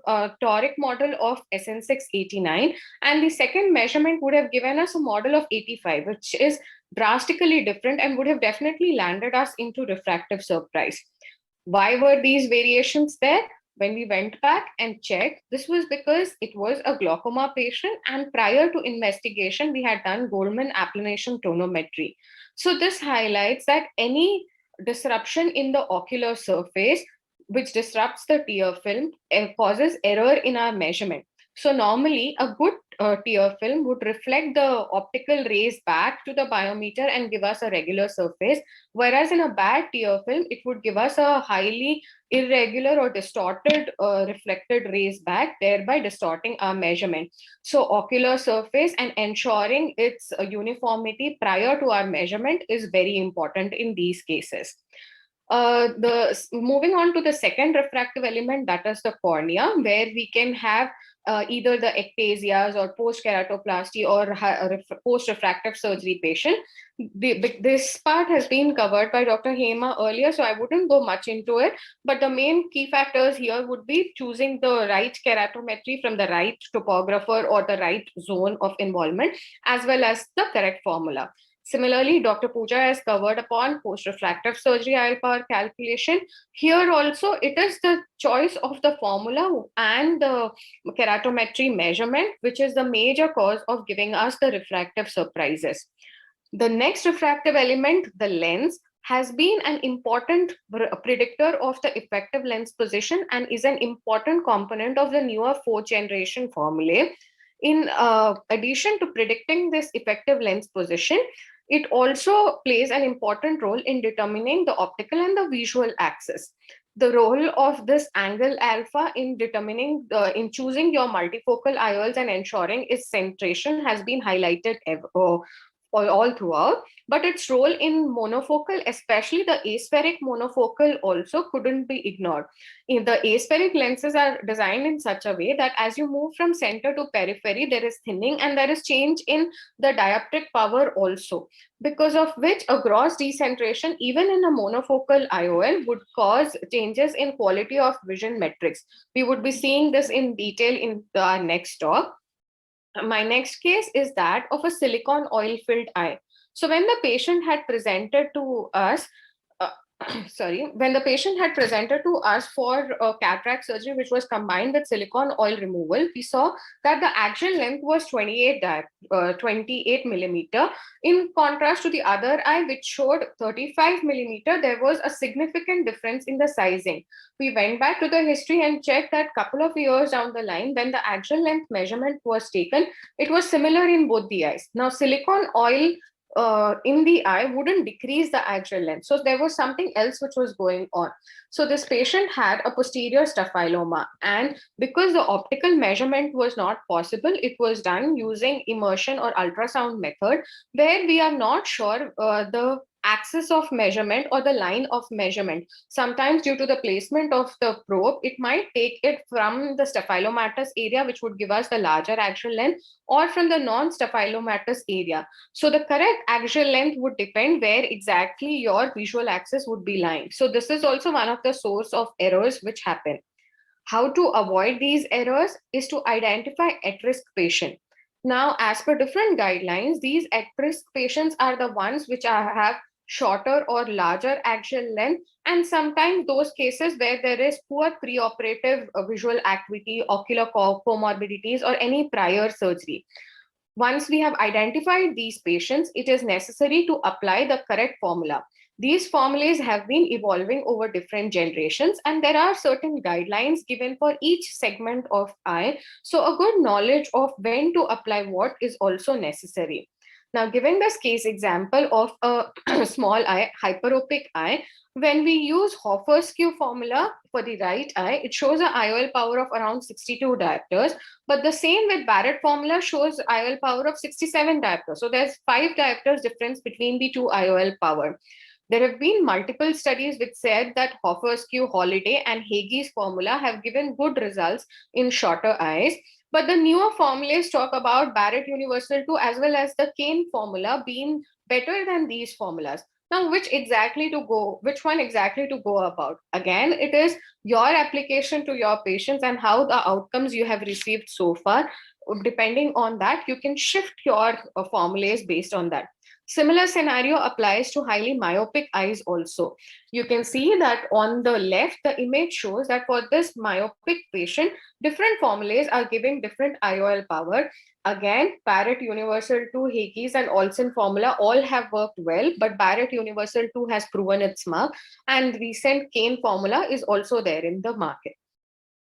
toric model of SN689, and the second measurement would have given us a model of 85, which is drastically different and would have definitely landed us into refractive surprise. Why were these variations there? When we went back and checked, this was because it was a glaucoma patient, and prior to investigation, we had done Goldmann applanation tonometry. So this highlights that any disruption in the ocular surface, which disrupts the tear film, causes error in our measurement. So normally a good tear film would reflect the optical rays back to the biometer and give us a regular surface, whereas in a bad tear film, it would give us a highly irregular or distorted reflected rays back, thereby distorting our measurement. So ocular surface and ensuring its uniformity prior to our measurement is very important in these cases. Moving on to the second refractive element, that is the cornea, where we can have either the ectasias or post-keratoplasty or post-refractive surgery patient. This part has been covered by Dr. Hema earlier, so I wouldn't go much into it. But the main key factors here would be choosing the right keratometry from the right topographer or the right zone of involvement, as well as the correct formula. Similarly, Dr. Pooja has covered upon post-refractive surgery IOL power calculation. Here also, it is the choice of the formula and the keratometry measurement, which is the major cause of giving us the refractive surprises. The next refractive element, the lens, has been an important predictor of the effective lens position and is an important component of the newer fourth generation formulae. In addition to predicting this effective lens position, it also plays an important role in determining the optical and the visual axis. The role of this angle alpha in determining, in choosing your multifocal IOLs and ensuring its centration has been highlighted all throughout, but its role in monofocal, especially the aspheric monofocal, also couldn't be ignored. The aspheric lenses are designed in such a way that as you move from center to periphery, there is thinning and there is change in the dioptric power also, because of which a gross decentration, even in a monofocal IOL, would cause changes in quality of vision metrics. We would be seeing this in detail in our next talk. My next case is that of a silicone oil filled eye. So when the patient had presented to us, when the patient had presented to us for cataract surgery, which was combined with silicone oil removal, we saw that the axial length was 28 millimeter. In contrast to the other eye, which showed 35 millimeter, there was a significant difference in the sizing. We went back to the history and checked that couple of years down the line, when the axial length measurement was taken, it was similar in both the eyes. Now, silicone oil in the eye wouldn't decrease the axial length. So there was something else which was going on. So this patient had a posterior staphyloma, and because the optical measurement was not possible, it was done using immersion or ultrasound method, where we are not sure the axis of measurement or the line of measurement. Sometimes due to the placement of the probe, it might take it from the staphylomatous area, which would give us the larger axial length, or from the non-staphylomatous area. So the correct axial length would depend where exactly your visual axis would be lying. So this is also one of the source of errors which happen. How to avoid these errors is to identify at-risk patient. Now, as per different guidelines, these at-risk patients are the ones which have shorter or larger axial length, and sometimes those cases where there is poor preoperative visual acuity, ocular comorbidities, or any prior surgery. Once we have identified these patients, it is necessary to apply the correct formula. These formulas have been evolving over different generations, and there are certain guidelines given for each segment of eye. So a good knowledge of when to apply what is also necessary. Now, giving this case example of a small eye, hyperopic eye, when we use Hoffer's Q formula for the right eye, it shows an IOL power of around 62 diopters, but the same with Barrett formula shows IOL power of 67 diopters. So there's 5 diopters difference between the two IOL power. There have been multiple studies which said that Hoffer's Q, Holiday, and Haigie's formula have given good results in shorter eyes. But the newer formulas talk about Barrett Universal 2 as well as the Kane formula being better than these formulas. Now, which one exactly to go about? Again, it is your application to your patients and how the outcomes you have received so far. Depending on that, you can shift your formulas based on that. Similar scenario applies to highly myopic eyes also. You can see that on the left, the image shows that for this myopic patient, different formulas are giving different IOL power. Again, Barrett Universal 2, Haigie's, and Olsen formula all have worked well, but Barrett Universal 2 has proven its mark, and recent Kane formula is also there in the market.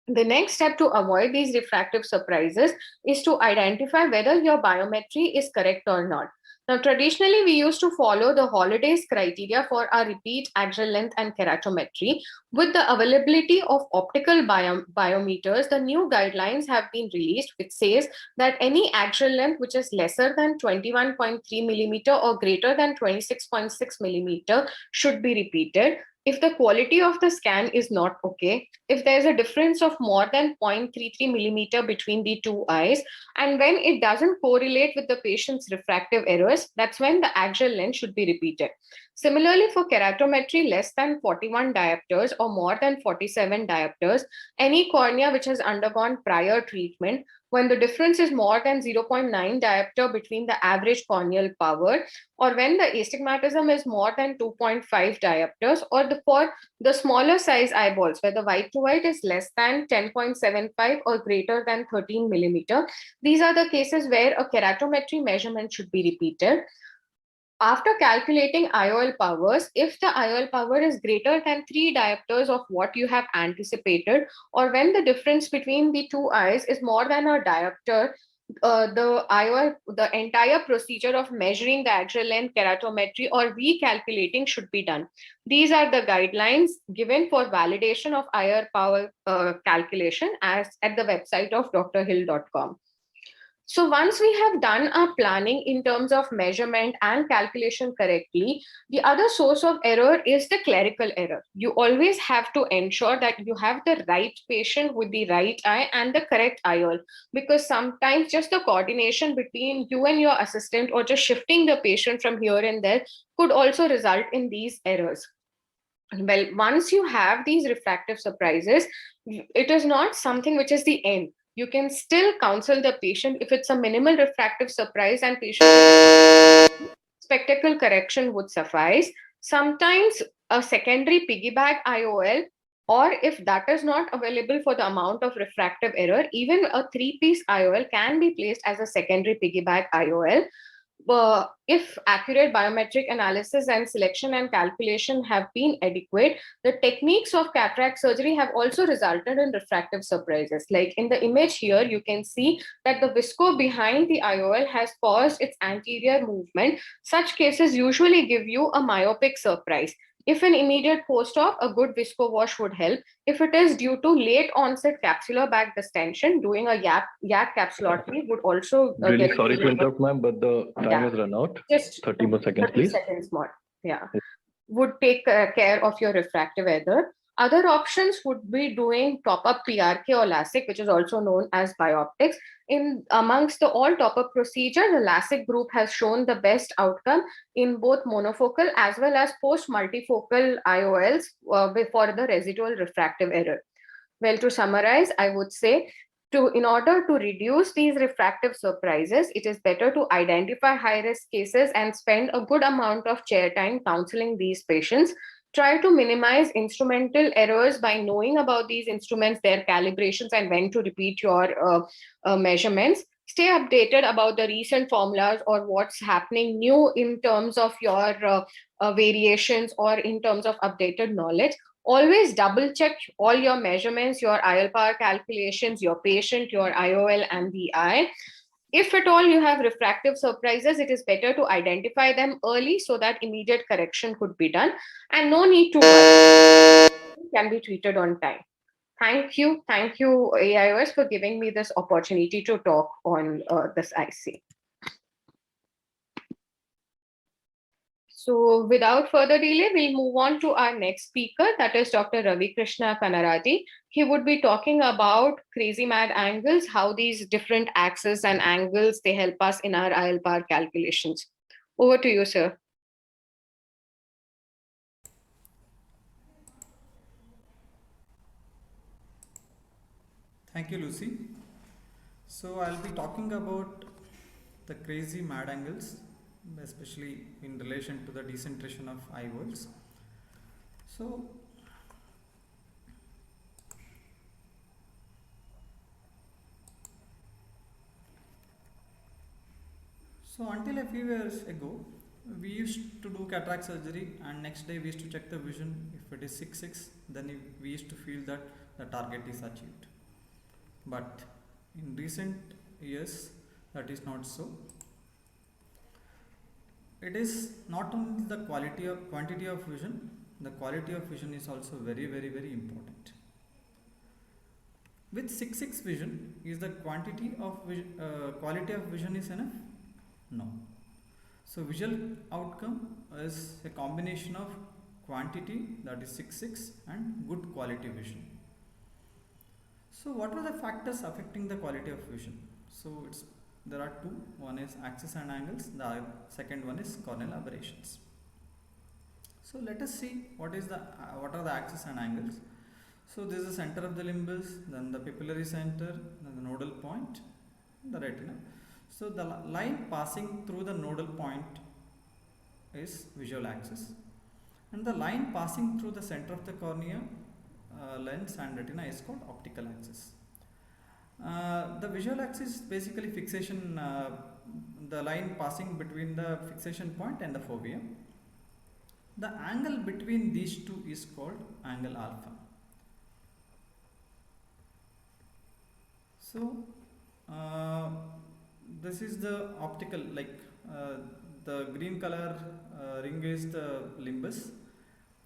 The next step to avoid these refractive surprises is to identify whether your biometry is correct or not. Now, traditionally, we used to follow the Holiday's criteria for our repeat axial length and keratometry. With the availability of optical biometers, the new guidelines have been released, which says that any axial length which is lesser than 21.3 millimeter or greater than 26.6 millimeter should be repeated. If the quality of the scan is not okay, if there's a difference of more than 0.33 millimeter between the two eyes, and when it doesn't correlate with the patient's refractive errors, that's when the axial length should be repeated. Similarly, for keratometry less than 41 diopters or more than 47 diopters, any cornea which has undergone prior treatment, when the difference is more than 0.9 diopter between the average corneal power, or when the astigmatism is more than 2.5 diopters, or for the smaller size eyeballs, where the white to white is less than 10.75 or greater than 13 millimeter, these are the cases where a keratometry measurement should be repeated. After calculating IOL powers, if the IOL power is greater than 3 diopters of what you have anticipated, or when the difference between the two eyes is more than a diopter, the entire procedure of measuring the axial length, keratometry, or recalculating should be done. These are the guidelines given for validation of IOL power calculation as at the website of drhill.com. So once we have done our planning in terms of measurement and calculation correctly, the other source of error is the clerical error. You always have to ensure that you have the right patient with the right eye and the correct IOL, because sometimes just the coordination between you and your assistant or just shifting the patient from here and there could also result in these errors. Well, once you have these refractive surprises, it is not something which is the end. You can still counsel the patient if it's a minimal refractive surprise and patient spectacle correction would suffice. Sometimes a secondary piggyback IOL, or if that is not available for the amount of refractive error, even a 3-piece IOL can be placed as a secondary piggyback IOL. If accurate biometric analysis and selection and calculation have been adequate, the techniques of cataract surgery have also resulted in refractive surprises. Like in the image here, you can see that the visco behind the IOL has paused its anterior movement. Such cases usually give you a myopic surprise. If an immediate post-op, a good visco wash would help. If it is due to late onset capsular bag distension, doing a YAG capsulotomy would also Really sorry to interrupt, ma'am, but the time has run out. Just 30 more seconds, 30 please. seconds more. Yeah. Would take care of your refractive error. Other options would be doing top-up PRK or LASIK, which is also known as bioptics. In amongst the all top-up procedure, the LASIK group has shown the best outcome in both monofocal as well as post-multifocal IOLs for the residual refractive error. Well, to summarize, I would say in order to reduce these refractive surprises, it is better to identify high-risk cases and spend a good amount of chair time counseling these patients. Try to minimize instrumental errors by knowing about these instruments, their calibrations, and when to repeat your measurements. Stay updated about the recent formulas or what's happening new in terms of your variations or in terms of updated knowledge. Always double check all your measurements, your IOL power calculations, your patient, your IOL, and the eye. If at all you have refractive surprises, it is better to identify them early so that immediate correction could be done, and no need to worry, can be treated on time. Thank you, AIOS, for giving me this opportunity to talk on this IC. So without further delay, we'll move on to our next speaker, that is Dr. Ravi Krishna Kannarati. He would be talking about crazy mad angles, how these different axes and angles, they help us in our IOL power calculations. Over to you, sir. Thank you, Lucy. So I'll be talking about the crazy mad angles, especially in relation to the decentration of IOLs. So until a few years ago, we used to do cataract surgery, and next day we used to check the vision. If it is 6/6, then we used to feel that the target is achieved. but in recent years that is not so. It is not only the quantity of vision, the quality of vision is also very important. With 6/6 vision, is the quality of vision is enough? No. So visual outcome is a combination of quantity, that is 6/6, and good quality vision. So what are the factors affecting the quality of vision? So there are two. One is axis and angles. The second one is corneal aberrations. So let us see what are the axis and angles. So this is the center of the limbus, then the pupillary center, then the nodal point, the retina. So the line passing through the nodal point is visual axis, and the line passing through the center of the cornea, lens and retina is called optical axis. The visual axis is basically fixation, the line passing between the fixation point and the fovea. The angle between these two is called angle alpha. So this is the optical, the green color ring is the limbus,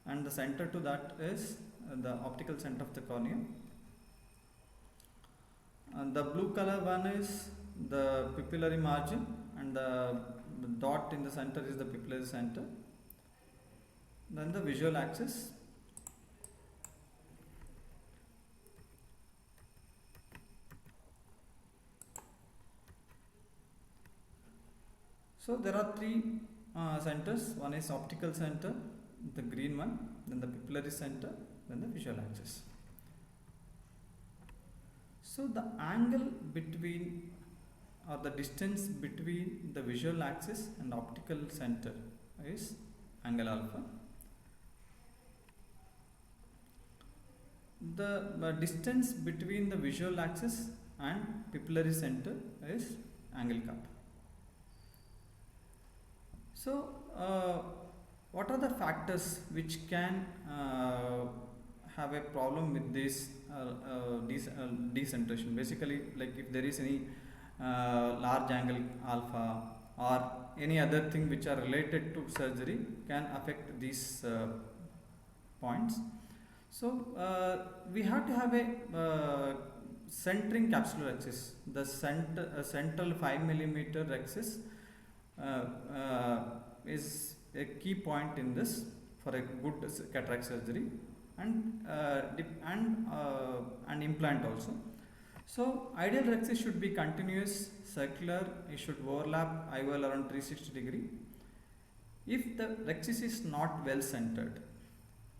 and the center to that is the optical center of the cornea. And the blue color one is the pupillary margin, and the dot in the center is the pupillary center. Then the visual axis. So there are three centers. One is optical center, the green one, then the pupillary center, then the visual axis. So the angle between, or the distance between the visual axis and optical center is angle alpha. The distance between the visual axis and pupillary center is angle kappa. So what are the factors which can have a problem with this decentration? Basically, like if there is any large angle alpha or any other thing which are related to surgery can affect these points. So we have to have a centering capsular axis. The central 5 mm axis is a key point in this for a good cataract surgery, and implant also. So ideal rexis should be continuous, circular. It should overlap IOL around 360 degree. If the rexis is not well centered,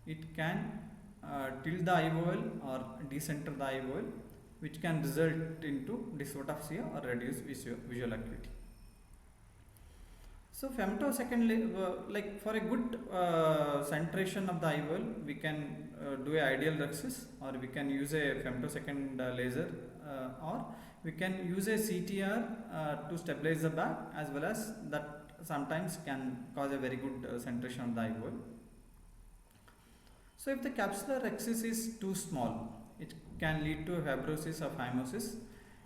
it can tilt the IOL or decenter the IOL, which can result into dysphotopsia or reduced visual acuity. So femtosecond, like for a good centration of the IOL, we can do a ideal rexis, or we can use a femtosecond laser, or we can use a CTR to stabilize the bag, as well as that sometimes can cause a very good centration of the IOL. So if the capsular rexis is too small, it can lead to a fibrosis of hymosis,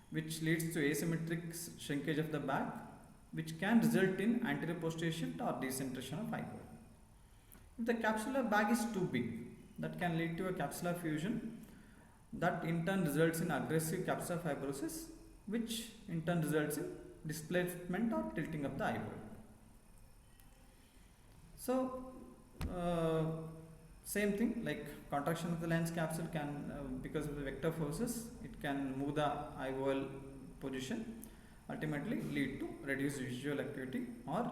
which leads to asymmetric shrinkage of the bag, which can result in anterior posterior shift or decentration of IOL. If the capsular bag is too big, that can lead to a capsular fusion, that in turn results in aggressive capsular fibrosis, which in turn results in displacement or tilting of the IOL. So same thing, like contraction of the lens capsule can, because of the vector forces, it can move the IOL position, ultimately lead to reduced visual acuity or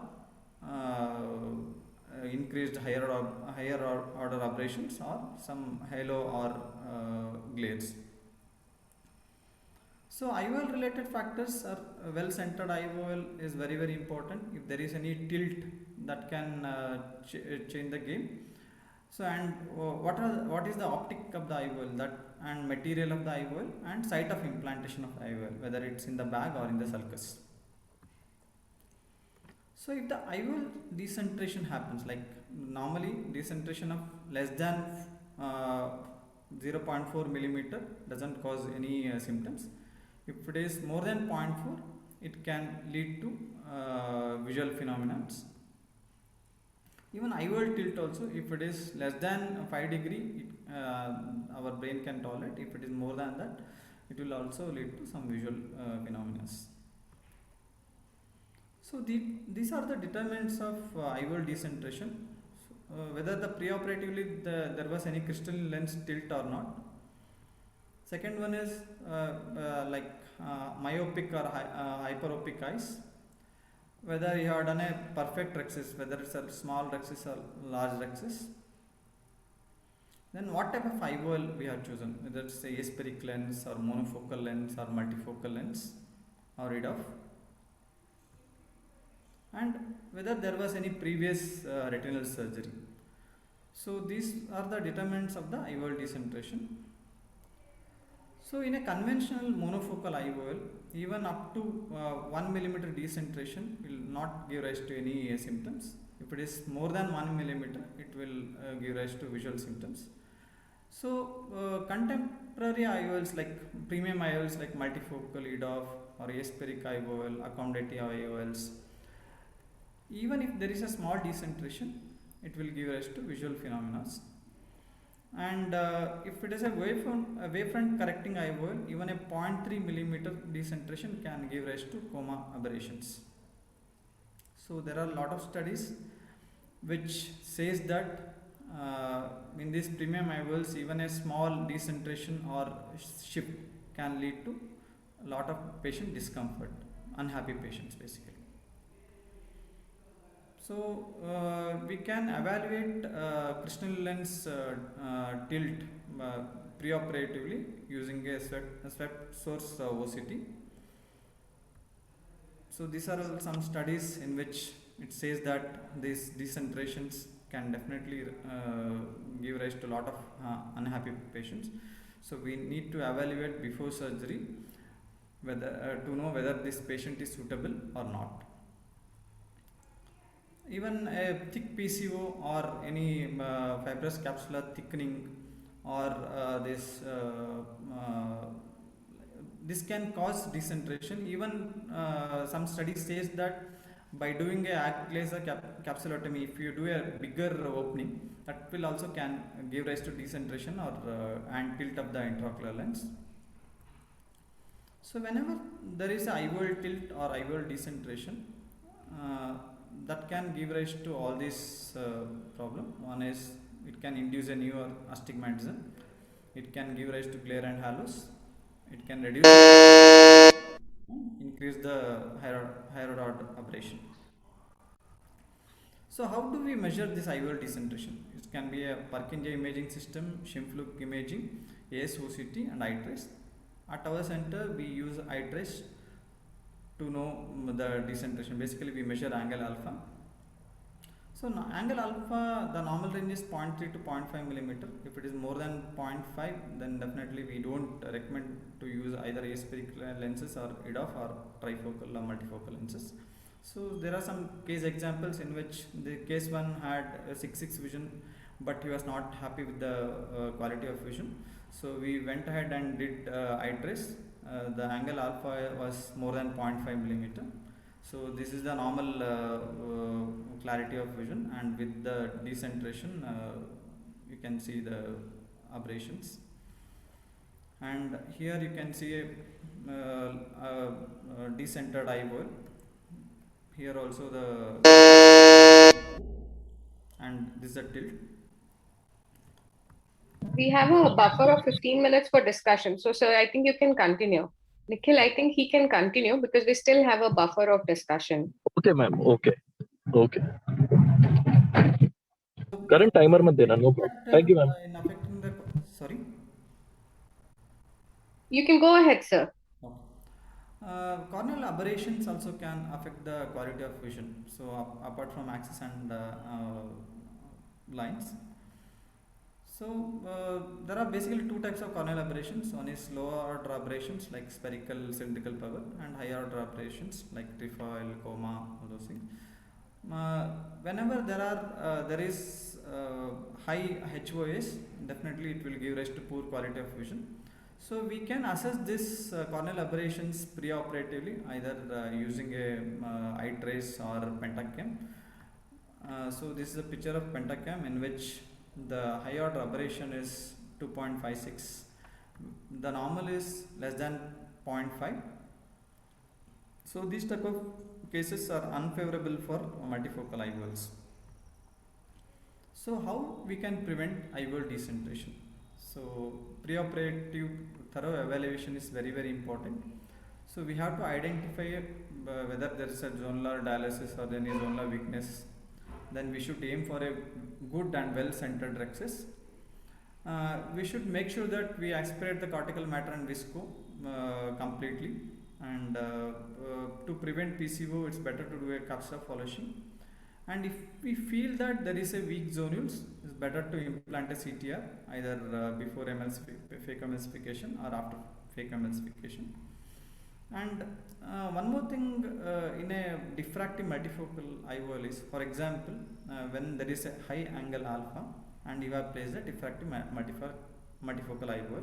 increased higher order aberrations or some halo or glares. So IOL related factors are well centered IOL is very important. If there is any tilt, that can change the game. So, and what is the optic of the IOL, that and material of the IOL, and site of implantation of IOL, whether it's in the bag or in the sulcus. So if the IOL decentration happens, like normally decentration of less than 0.4 millimeter doesn't cause any symptoms. If it is more than 0.4, it can lead to visual phenomena. Even IOL tilt also, if it is less than 5 degree, our brain can tolerate. If it is more than that, it will also lead to some visual phenomena. So these are the determinants of IOL decentration. Whether the preoperatively there was any crystalline lens tilt or not. Second one is myopic or hyperopic eyes. Whether you have done a perfect rhexis, whether it's a small rhexis or large rhexis. Then what type of IOL we have chosen, whether it's a aspheric lens or monofocal lens or multifocal lens or EDOF. And whether there was any previous retinal surgery. So these are the determinants of the IOL decentration. So in a conventional monofocal IOL, even up to 1 millimeter decentration will not give rise to any symptoms. If it is more than 1 millimeter, it will give rise to visual symptoms. So contemporary IOLs like premium IOLs like multifocal EDOF or aspheric IOL, accommodative IOLs, even if there is a small decentration, it will give rise to visual phenomena. And if it is a wavefront correcting IOL, even a 0.3 millimeter decentration can give rise to coma aberrations. So there are a lot of studies which says that in these premium IOLs, even a small decentration or shift can lead to a lot of patient discomfort, unhappy patients basically. So we can evaluate crystalline lens tilt preoperatively using a swept source OCT. So these are some studies in which it says that these decentrations can definitely give rise to a lot of unhappy patients. So we need to evaluate before surgery whether to know whether this patient is suitable or not. Even a thick PCO or any fibrous capsular thickening or this can cause decentration. Even some studies says that by doing a arc laser capsulotomy, if you do a bigger opening, that will also can give rise to decentration or and tilt of the intraocular lens. So whenever there is a IOL tilt or IOL decentration, that can give rise to all these problem. One is it can induce a new astigmatism. It can give rise to glare and halos. It can reduce, increase the higher order aberration. So how do we measure this IOL decentration? It can be a Purkinje imaging system, Scheimpflug imaging, ASOCT and eye trace. At our center, we use eye trace to know the decentration. Basically, we measure angle alpha. So angle alpha, the normal range is 0.3 to 0.5 millimeter. If it is more than 0.5, then definitely we don't recommend to use either aspheric lenses or EDOF or trifocal or multifocal lenses. So there are some case examples in which the case one had a 6/6 vision, but he was not happy with the quality of vision. So we went ahead and did eye trace. The angle alpha was more than 0.5 millimeter. So this is the normal clarity of vision, and with the decentration, you can see the aberrations. And here you can see a decentered IOL. Here also and this is a tilt. We have a buffer of 15 minutes for discussion. So, sir, I think you can continue. Nikhil, I think he can continue because we still have a buffer of discussion. Okay, ma'am. Okay. Current timer mat dena, no problem. Thank you, ma'am. In affecting the sorry. You can go ahead, sir. Corneal aberrations also can affect the quality of vision. So apart from axis and lines. So there are basically two types of corneal aberrations. One is lower order aberrations like spherical cylindrical power, and higher order aberrations like trefoil, coma, all those things. Whenever there is high HOS, definitely it will give rise to poor quality of vision. So we can assess this corneal aberrations preoperatively, either using a eye trace or pentacam. So this is a picture of pentacam in which the high order aberration is 2.56. The normal is less than 0.5. So these type of cases are unfavorable for multifocal IOLs. So how we can prevent IOL decentration? So preoperative thorough evaluation is very important. So we have to identify whether there is a zonular dialysis or any zonular weakness. Then we should aim for a good and well-centered rhexis. We should make sure that we aspirate the cortical matter and visco completely. And to prevent PCO, it's better to do a capsular flushing. And if we feel that there is a weak zonules, it's better to implant a CTR either before phaco emulsification or after phaco emulsification. And one more thing in a diffractive multifocal IOL is, for example, when there is a high angle alpha and you have placed a diffractive multifocal IOL.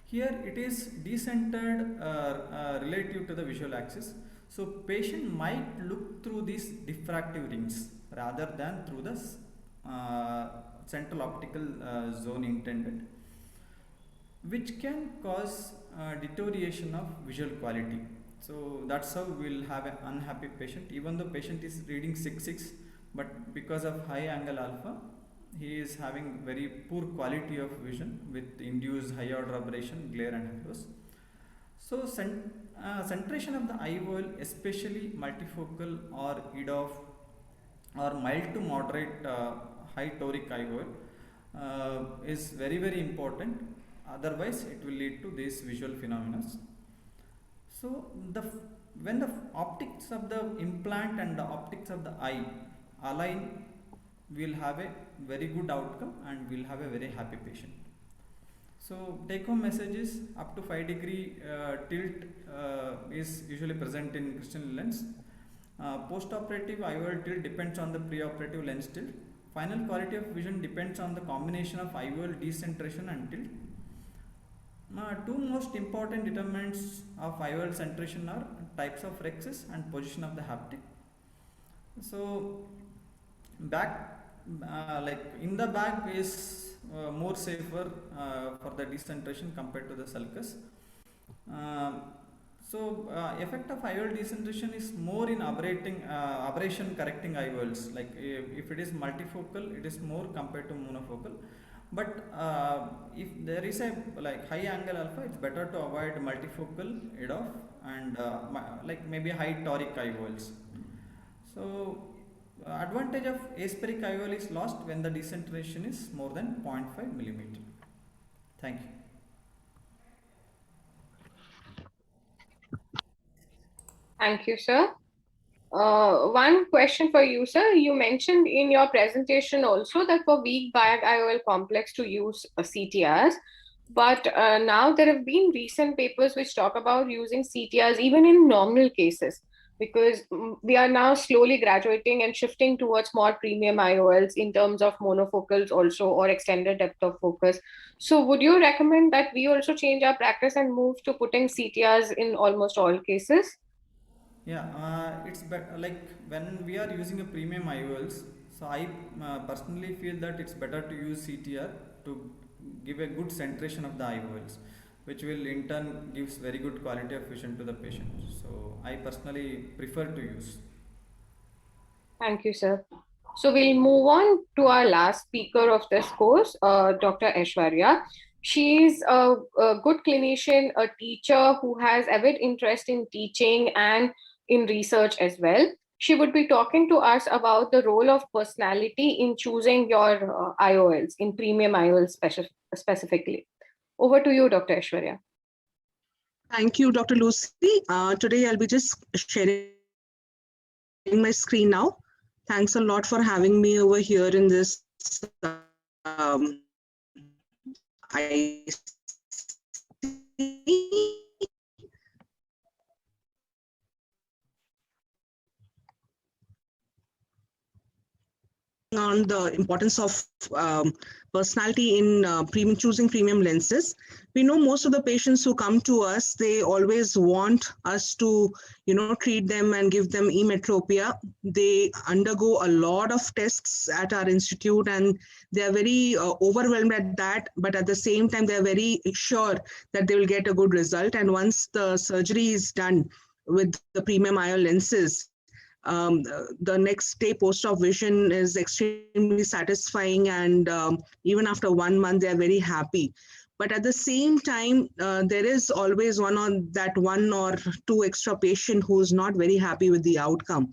Here it is decentered relative to the visual axis. So patient might look through these diffractive rings rather than through the central optical zone intended, which can cause deterioration of visual quality. So that's how we'll have an unhappy patient, even though patient is reading 6.6, but because of high angle alpha, he is having very poor quality of vision with induced high order aberration, glare and halos. So centration of the IOL, especially multifocal or EDOF or mild to moderate high toric IOL is very important. Otherwise, it will lead to these visual phenomena. So when the optics of the implant and the optics of the eye align, we'll have a very good outcome and we'll have a very happy patient. So take home message is up to 5 degree tilt is usually present in crystalline lens. Post-operative IOL tilt depends on the pre-operative lens tilt. Final quality of vision depends on the combination of IOL decentration and tilt. Two most important determinants of IOL centration are types of rhexis and position of the haptic. So back like in the back is more safer for the decentration compared to the sulcus. Effect of IOL decentration is more in aberration correcting IOLs. Like if it is multifocal, it is more compared to monofocal. But if there is a like high angle alpha, it's better to avoid multifocal EDOF and like maybe high toric IOLs. So advantage of aspheric IOL is lost when the decentration is more than 0.5 millimeter. Thank you. Thank you, sir. One question for you, sir. You mentioned in your presentation also that for weak bag IOL complex to use CTRs, but now there have been recent papers which talk about using CTRs even in normal cases, because we are now slowly graduating and shifting towards more premium IOLs in terms of monofocals also, or extended depth of focus. So would you recommend that we also change our practice and move to putting CTRs in almost all cases? Yeah, it's better like when we are using a premium IOLs. So I personally feel that it's better to use CTR to give a good centration of the IOLs, which will in turn gives very good quality of vision to the patient. So I personally prefer to use. Thank you, sir. So we'll move on to our last speaker of this course, Dr. Aishwarya. She's a good clinician, a teacher who has avid interest in teaching and in research as well. She would be talking to us about the role of personality in choosing your IOLs, in premium IOLs specifically. Over to you, Dr. Aishwarya. Thank you, Dr. Lucy. Today I'll be just sharing my screen now. Thanks a lot for having me over here in this on the importance of personality in choosing premium lenses. We know most of the patients who come to us, they always want us to, treat them and give them emetropia. They undergo a lot of tests at our institute and they are very overwhelmed at that. But at the same time, they are very sure that they will get a good result. And once the surgery is done with the premium IOL lenses, the next day post-op vision is extremely satisfying, and even after 1 month they are very happy. But at the same time, there is always one or two extra patient who is not very happy with the outcome,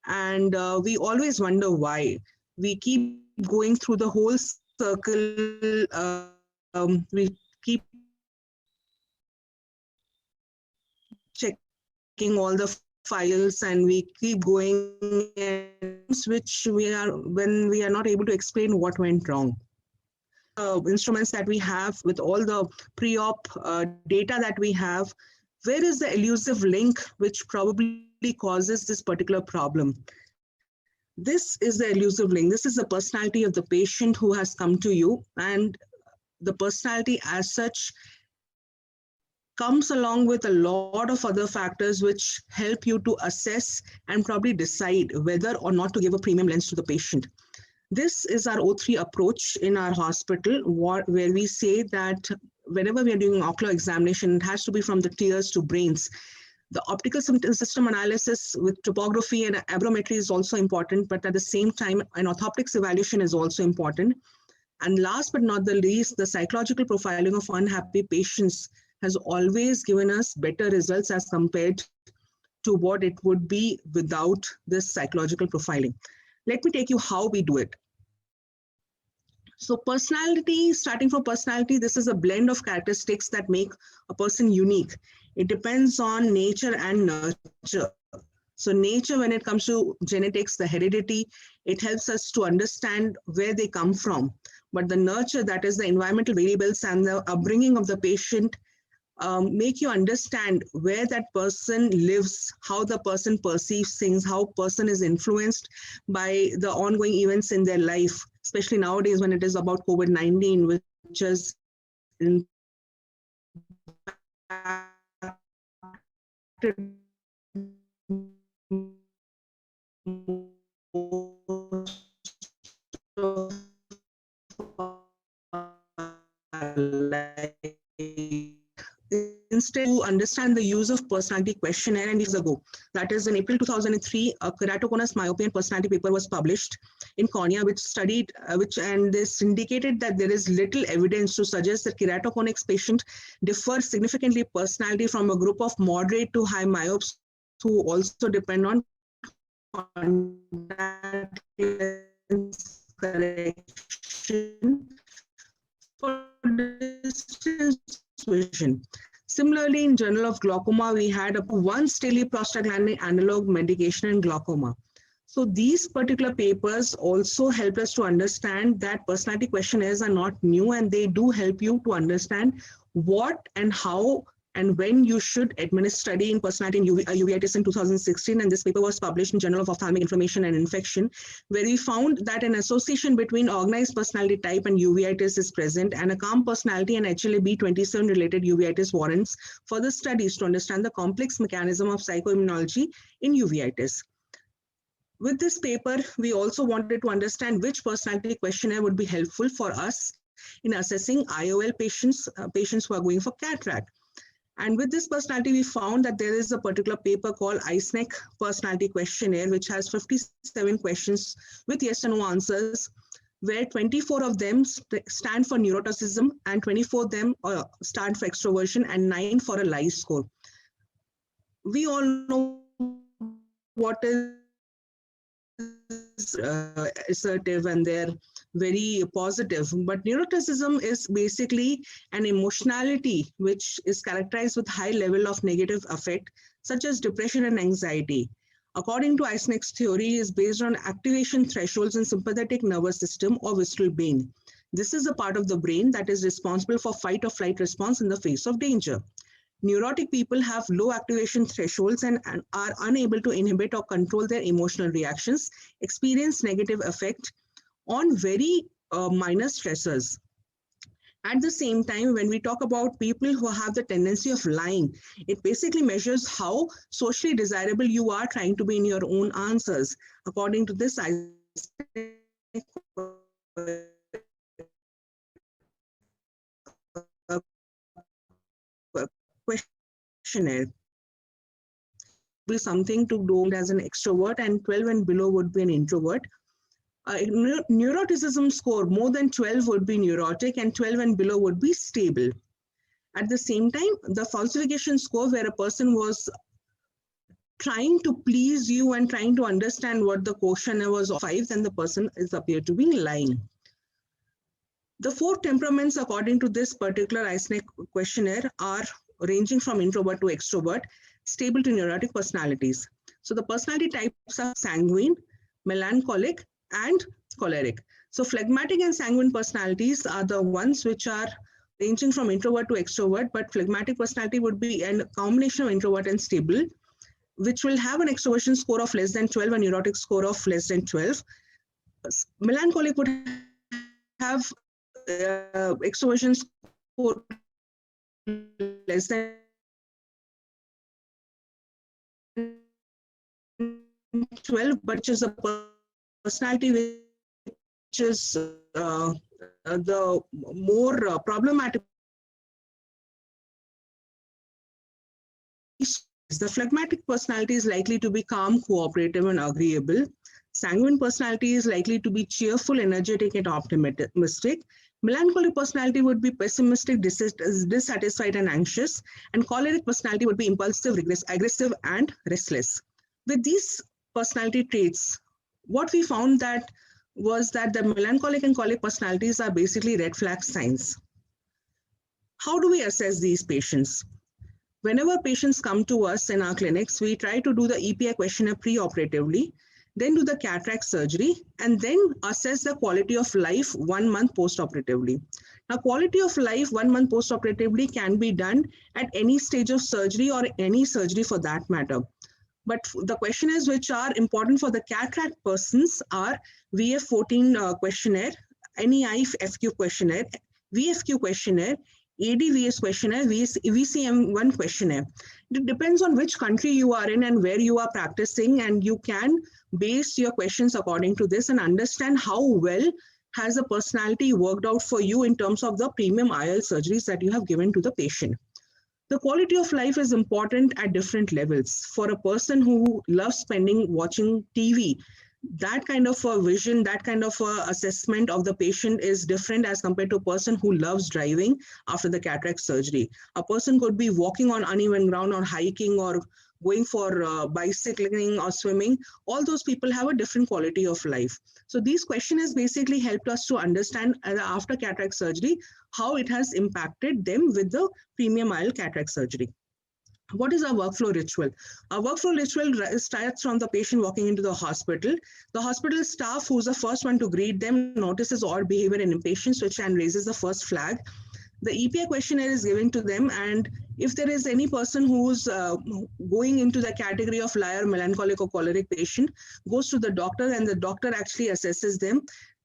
and we always wonder why. We keep going through the whole circle. We keep checking all the files and we keep going, when we are not able to explain what went wrong. Instruments that we have with all the pre-op data that we have, where is the elusive link which probably causes this particular problem? This is the elusive link. This is the personality of the patient who has come to you, and the personality as such comes along with a lot of other factors which help you to assess and probably decide whether or not to give a premium lens to the patient. This is our O3 approach in our hospital, where we say that whenever we are doing ocular examination, it has to be from the tears to brains. The optical system analysis with topography and aberrometry is also important, but at the same time, an orthoptics evaluation is also important. And last but not the least, the psychological profiling of unhappy patients has always given us better results as compared to what it would be without this psychological profiling. Let me take you how we do it. So personality, starting from personality, this is a blend of characteristics that make a person unique. It depends on nature and nurture. So nature, when it comes to genetics, the heredity, it helps us to understand where they come from. But the nurture, that is the environmental variables and the upbringing of the patient, make you understand where that person lives, how the person perceives things, how person is influenced by the ongoing events in their life, especially nowadays when it is about COVID-19, which is instead to understand the use of personality questionnaire, and years ago, that is in April 2003, a keratoconus myopia and personality paper was published in cornea, which studied, and this indicated that there is little evidence to suggest that keratoconic patient differ significantly personality from a group of moderate to high myopes who also depend on contact lens correction for distance vision. Similarly, in Journal of Glaucoma, we had a once daily prostaglandin analog medication in glaucoma. So these particular papers also help us to understand that personality questionnaires are not new, and they do help you to understand what and how and when you should administer study in personality in uveitis in 2016. And this paper was published in Journal of Ophthalmic Inflammation and Infection, where we found that an association between organized personality type and uveitis is present, and a calm personality and HLA-B27 related uveitis warrants further studies to understand the complex mechanism of psychoimmunology in uveitis. With this paper, we also wanted to understand which personality questionnaire would be helpful for us in assessing IOL patients, patients who are going for cataract. And with this personality, we found that there is a particular paper called ICENEC Personality Questionnaire, which has 57 questions with yes and no answers, where 24 of them stand for neuroticism and 24 of them stand for extroversion and 9 for a LIE score. We all know what is assertive and they're very positive, but neuroticism is basically an emotionality which is characterized with high level of negative affect, such as depression and anxiety. According to ICENEC's theory, is based on activation thresholds in sympathetic nervous system or visceral brain. This is a part of the brain that is responsible for fight or flight response in the face of danger. Neurotic people have low activation thresholds and are unable to inhibit or control their emotional reactions, experience negative affect, on very minor stressors. At the same time, when we talk about people who have the tendency of lying, it basically measures how socially desirable you are trying to be in your own answers. According to this questionnaire, be something to do as an extrovert, and 12 and below would be an introvert. Neuroticism score more than 12 would be neurotic, and 12 and below would be stable. At the same time, the falsification score, where a person was trying to please you and trying to understand what the questionnaire was of 5, then the person is appeared to be lying. The 4 temperaments, according to this particular ICNIC questionnaire, are ranging from introvert to extrovert, stable to neurotic personalities. So the personality types are sanguine, melancholic, and choleric. So phlegmatic and sanguine personalities are the ones which are ranging from introvert to extrovert, but phlegmatic personality would be a combination of introvert and stable, which will have an extroversion score of less than 12, a neurotic score of less than 12. Melancholic would have extroversion score less than 12, but which is a personality which is the more problematic. The phlegmatic personality is likely to be calm, cooperative, and agreeable. Sanguine personality is likely to be cheerful, energetic, and optimistic. Melancholic personality would be pessimistic, dissatisfied, and anxious. And choleric personality would be impulsive, aggressive, and restless. With these personality traits, what we found was that the melancholic and choleric personalities are basically red flag signs. How do we assess these patients? Whenever patients come to us in our clinics, we try to do the EPI questionnaire pre-operatively, then do the cataract surgery, and then assess the quality of life 1 month post-operatively. Now, quality of life 1 month post-operatively can be done at any stage of surgery or any surgery for that matter. But the questionnaires which are important for the cataract persons are VF14 questionnaire, NEI-FQ questionnaire, VFQ questionnaire, ADVS questionnaire, VCM1 questionnaire. It depends on which country you are in and where you are practicing, and you can base your questions according to this and understand how well has the personality worked out for you in terms of the premium IOL surgeries that you have given to the patient. The quality of life is important at different levels. For a person who loves watching TV, that kind of a vision, that kind of a assessment of the patient is different as compared to a person who loves driving after the cataract surgery. A person could be walking on uneven ground or hiking or going for bicycling or swimming. All those people have a different quality of life. So these questionnaires basically helped us to understand after cataract surgery, how it has impacted them with the premium IOL cataract surgery. What is our workflow ritual? Our workflow ritual starts from the patient walking into the hospital. The hospital staff, who's the first one to greet them, notices odd behavior and impatience, which and raises the first flag. The EPI questionnaire is given to them, and if there is any person who's going into the category of liar, melancholic, or choleric patient, goes to the doctor, and the doctor actually assesses them,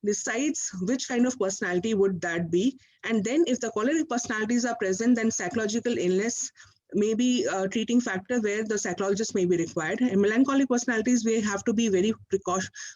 decides which kind of personality would that be, and then if the choleric personalities are present, then psychological illness may be a treating factor where the psychologist may be required. In melancholic personalities, we have to be very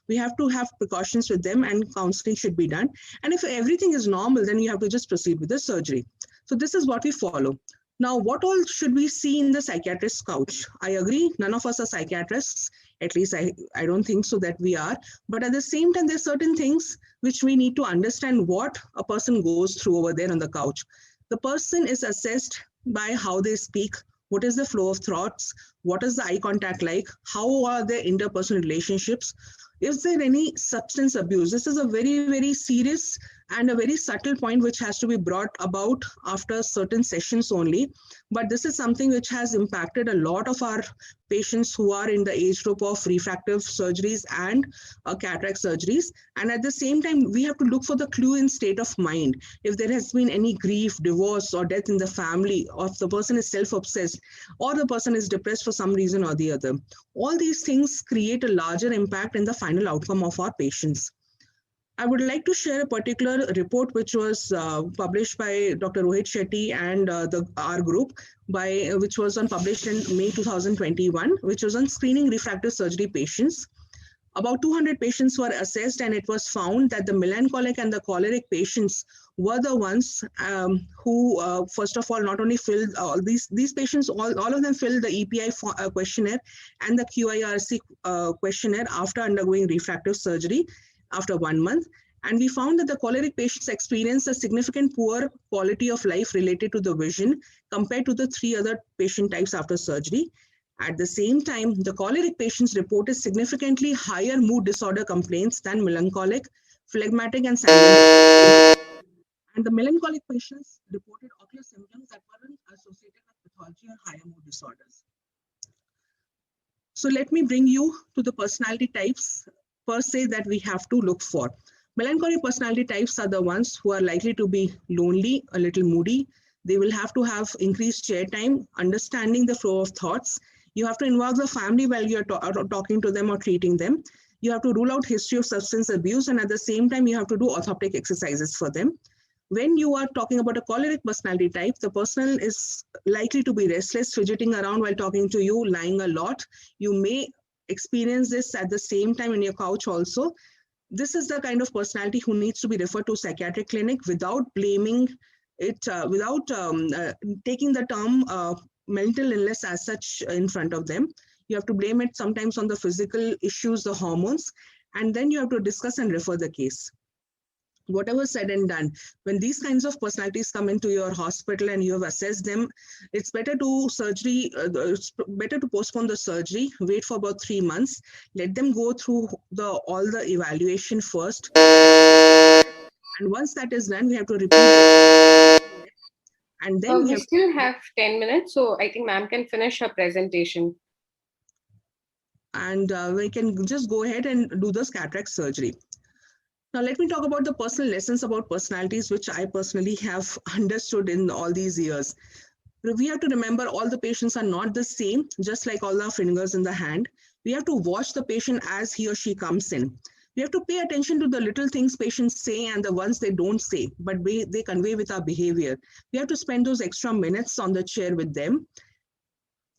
we have to have precautions with them, and counseling should be done. And if everything is normal, then you have to just proceed with the surgery. So this is what we follow. Now, what all should we see in the psychiatrist's couch? I agree, none of us are psychiatrists. At least I don't think so that we are. But at the same time, there's certain things which we need to understand what a person goes through over there on the couch. The person is assessed by how they speak, what is the flow of thoughts, what is the eye contact like, how are their interpersonal relationships, is there any substance abuse? This is a very, very serious and a very subtle point which has to be brought about after certain sessions only. But this is something which has impacted a lot of our patients who are in the age group of refractive surgeries and cataract surgeries. And at the same time, we have to look for the clue in state of mind. If there has been any grief, divorce, or death in the family, or if the person is self-obsessed, or the person is depressed for some reason or the other. All these things create a larger impact in the final outcome of our patients. I would like to share a particular report which was published by Dr. Rohit Shetty and our group, which was published in May 2021, which was on screening refractive surgery patients. About 200 patients were assessed, and it was found that the melancholic and the choleric patients were the ones who, first of all, not only filled these patients, all of them filled the EPI questionnaire and the QIRC questionnaire after undergoing refractive surgery after 1 month. And we found that the choleric patients experienced a significant poor quality of life related to the vision compared to the 3 other patient types after surgery. At the same time, the choleric patients reported significantly higher mood disorder complaints than melancholic, phlegmatic, and sanguine. And the melancholic patients reported ocular symptoms that weren't associated with pathology or higher mood disorders. So let me bring you to the personality types per se that we have to look for. Melancholic personality types are the ones who are likely to be lonely, a little moody. They will have to have increased chair time, understanding the flow of thoughts. You have to involve the family while you're talking to them or treating them. You have to rule out history of substance abuse, and at the same time, you have to do orthoptic exercises for them. When you are talking about a choleric personality type, the person is likely to be restless, fidgeting around while talking to you, lying a lot. You may experience this at the same time in your couch also. This is the kind of personality who needs to be referred to psychiatric clinic without blaming it, without taking the term mental illness as such in front of them. You have to blame it sometimes on the physical issues, the hormones, and then you have to discuss and refer the case. Whatever said and done, when these kinds of personalities come into your hospital and you have assessed them, it's better to postpone the surgery, wait for about 3 months, let them go through all the evaluation first. And once that is done, we have to repeat. And then we still have 10 minutes, so I think ma'am can finish her presentation. And we can just go ahead and do the cataract surgery. Now, let me talk about the personal lessons about personalities, which I personally have understood in all these years. We have to remember all the patients are not the same, just like all our fingers in the hand. We have to watch the patient as he or she comes in. We have to pay attention to the little things patients say and the ones they don't say, but they convey with our behavior. We have to spend those extra minutes on the chair with them.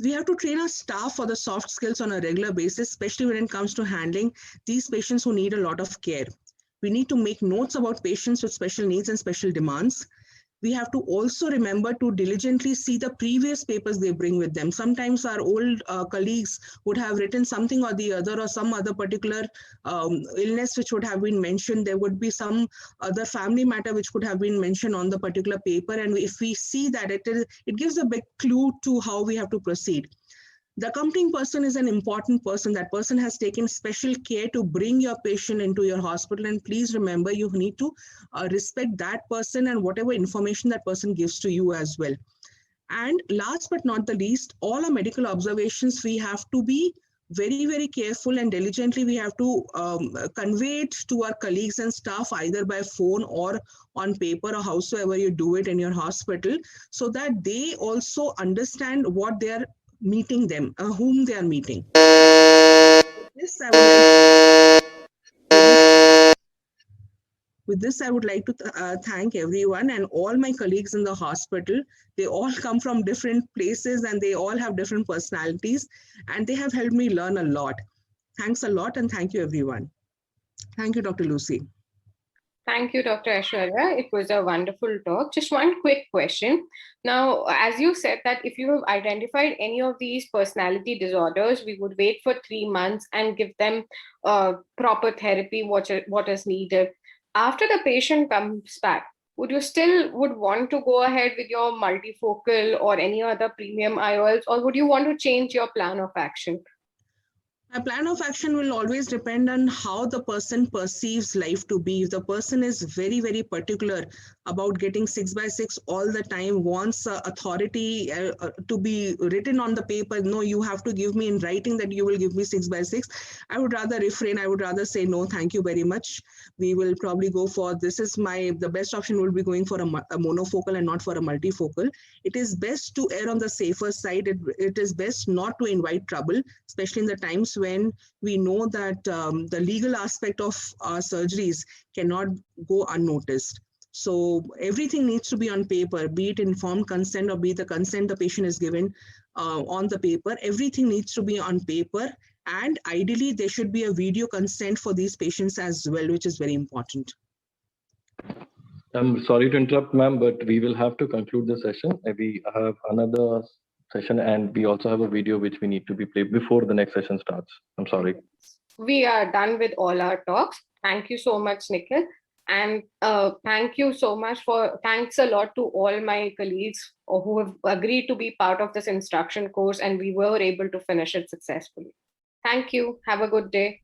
We have to train our staff for the soft skills on a regular basis, especially when it comes to handling these patients who need a lot of care. We need to make notes about patients with special needs and special demands. We have to also remember to diligently see the previous papers they bring with them. Sometimes our old colleagues would have written something or the other, or some other particular illness which would have been mentioned. There would be some other family matter which could have been mentioned on the particular paper. And if we see that, it gives a big clue to how we have to proceed. The accompanying person is an important person. That person has taken special care to bring your patient into your hospital. And please remember, you need to respect that person and whatever information that person gives to you as well. And last but not the least, all our medical observations, we have to be very, very careful and diligently. We have to convey it to our colleagues and staff either by phone or on paper or howsoever you do it in your hospital, so that they also understand what they are meeting them, whom they are meeting. With this, I would like to thank everyone and all my colleagues in the hospital. They all come from different places and they all have different personalities, and they have helped me learn a lot. Thanks a lot, and thank you, everyone. Thank you, Dr. Lucy. Thank you, Dr. Aishwarya. It was a wonderful talk. Just one quick question. Now, as you said that if you have identified any of these personality disorders, we would wait for 3 months and give them proper therapy, what is needed. After the patient comes back, would you still want to go ahead with your multifocal or any other premium IOLs, or would you want to change your plan of action? A plan of action will always depend on how the person perceives life to be. If the person is very, very particular about getting 6x6 all the time, wants authority to be written on the paper, no, you have to give me in writing that you will give me 6x6. I would rather refrain. I would rather say, no, thank you very much. We will probably go for, the best option will be going for a monofocal and not for a multifocal. It is best to err on the safer side. It is best not to invite trouble, especially in the times when we know that the legal aspect of our surgeries cannot go unnoticed. So everything needs to be on paper, be it informed consent or be the consent the patient is given on the paper. Everything needs to be on paper, and ideally there should be a video consent for these patients as well, which is very important. I'm sorry to interrupt, ma'am, but we will have to conclude the session. We have another session and we also have a video which we need to be played before the next session starts. I'm sorry. We are done with all our talks. Thank you so much, Nikhil. And thanks a lot to all my colleagues who have agreed to be part of this instruction course, and we were able to finish it successfully. Thank you. Have a good day.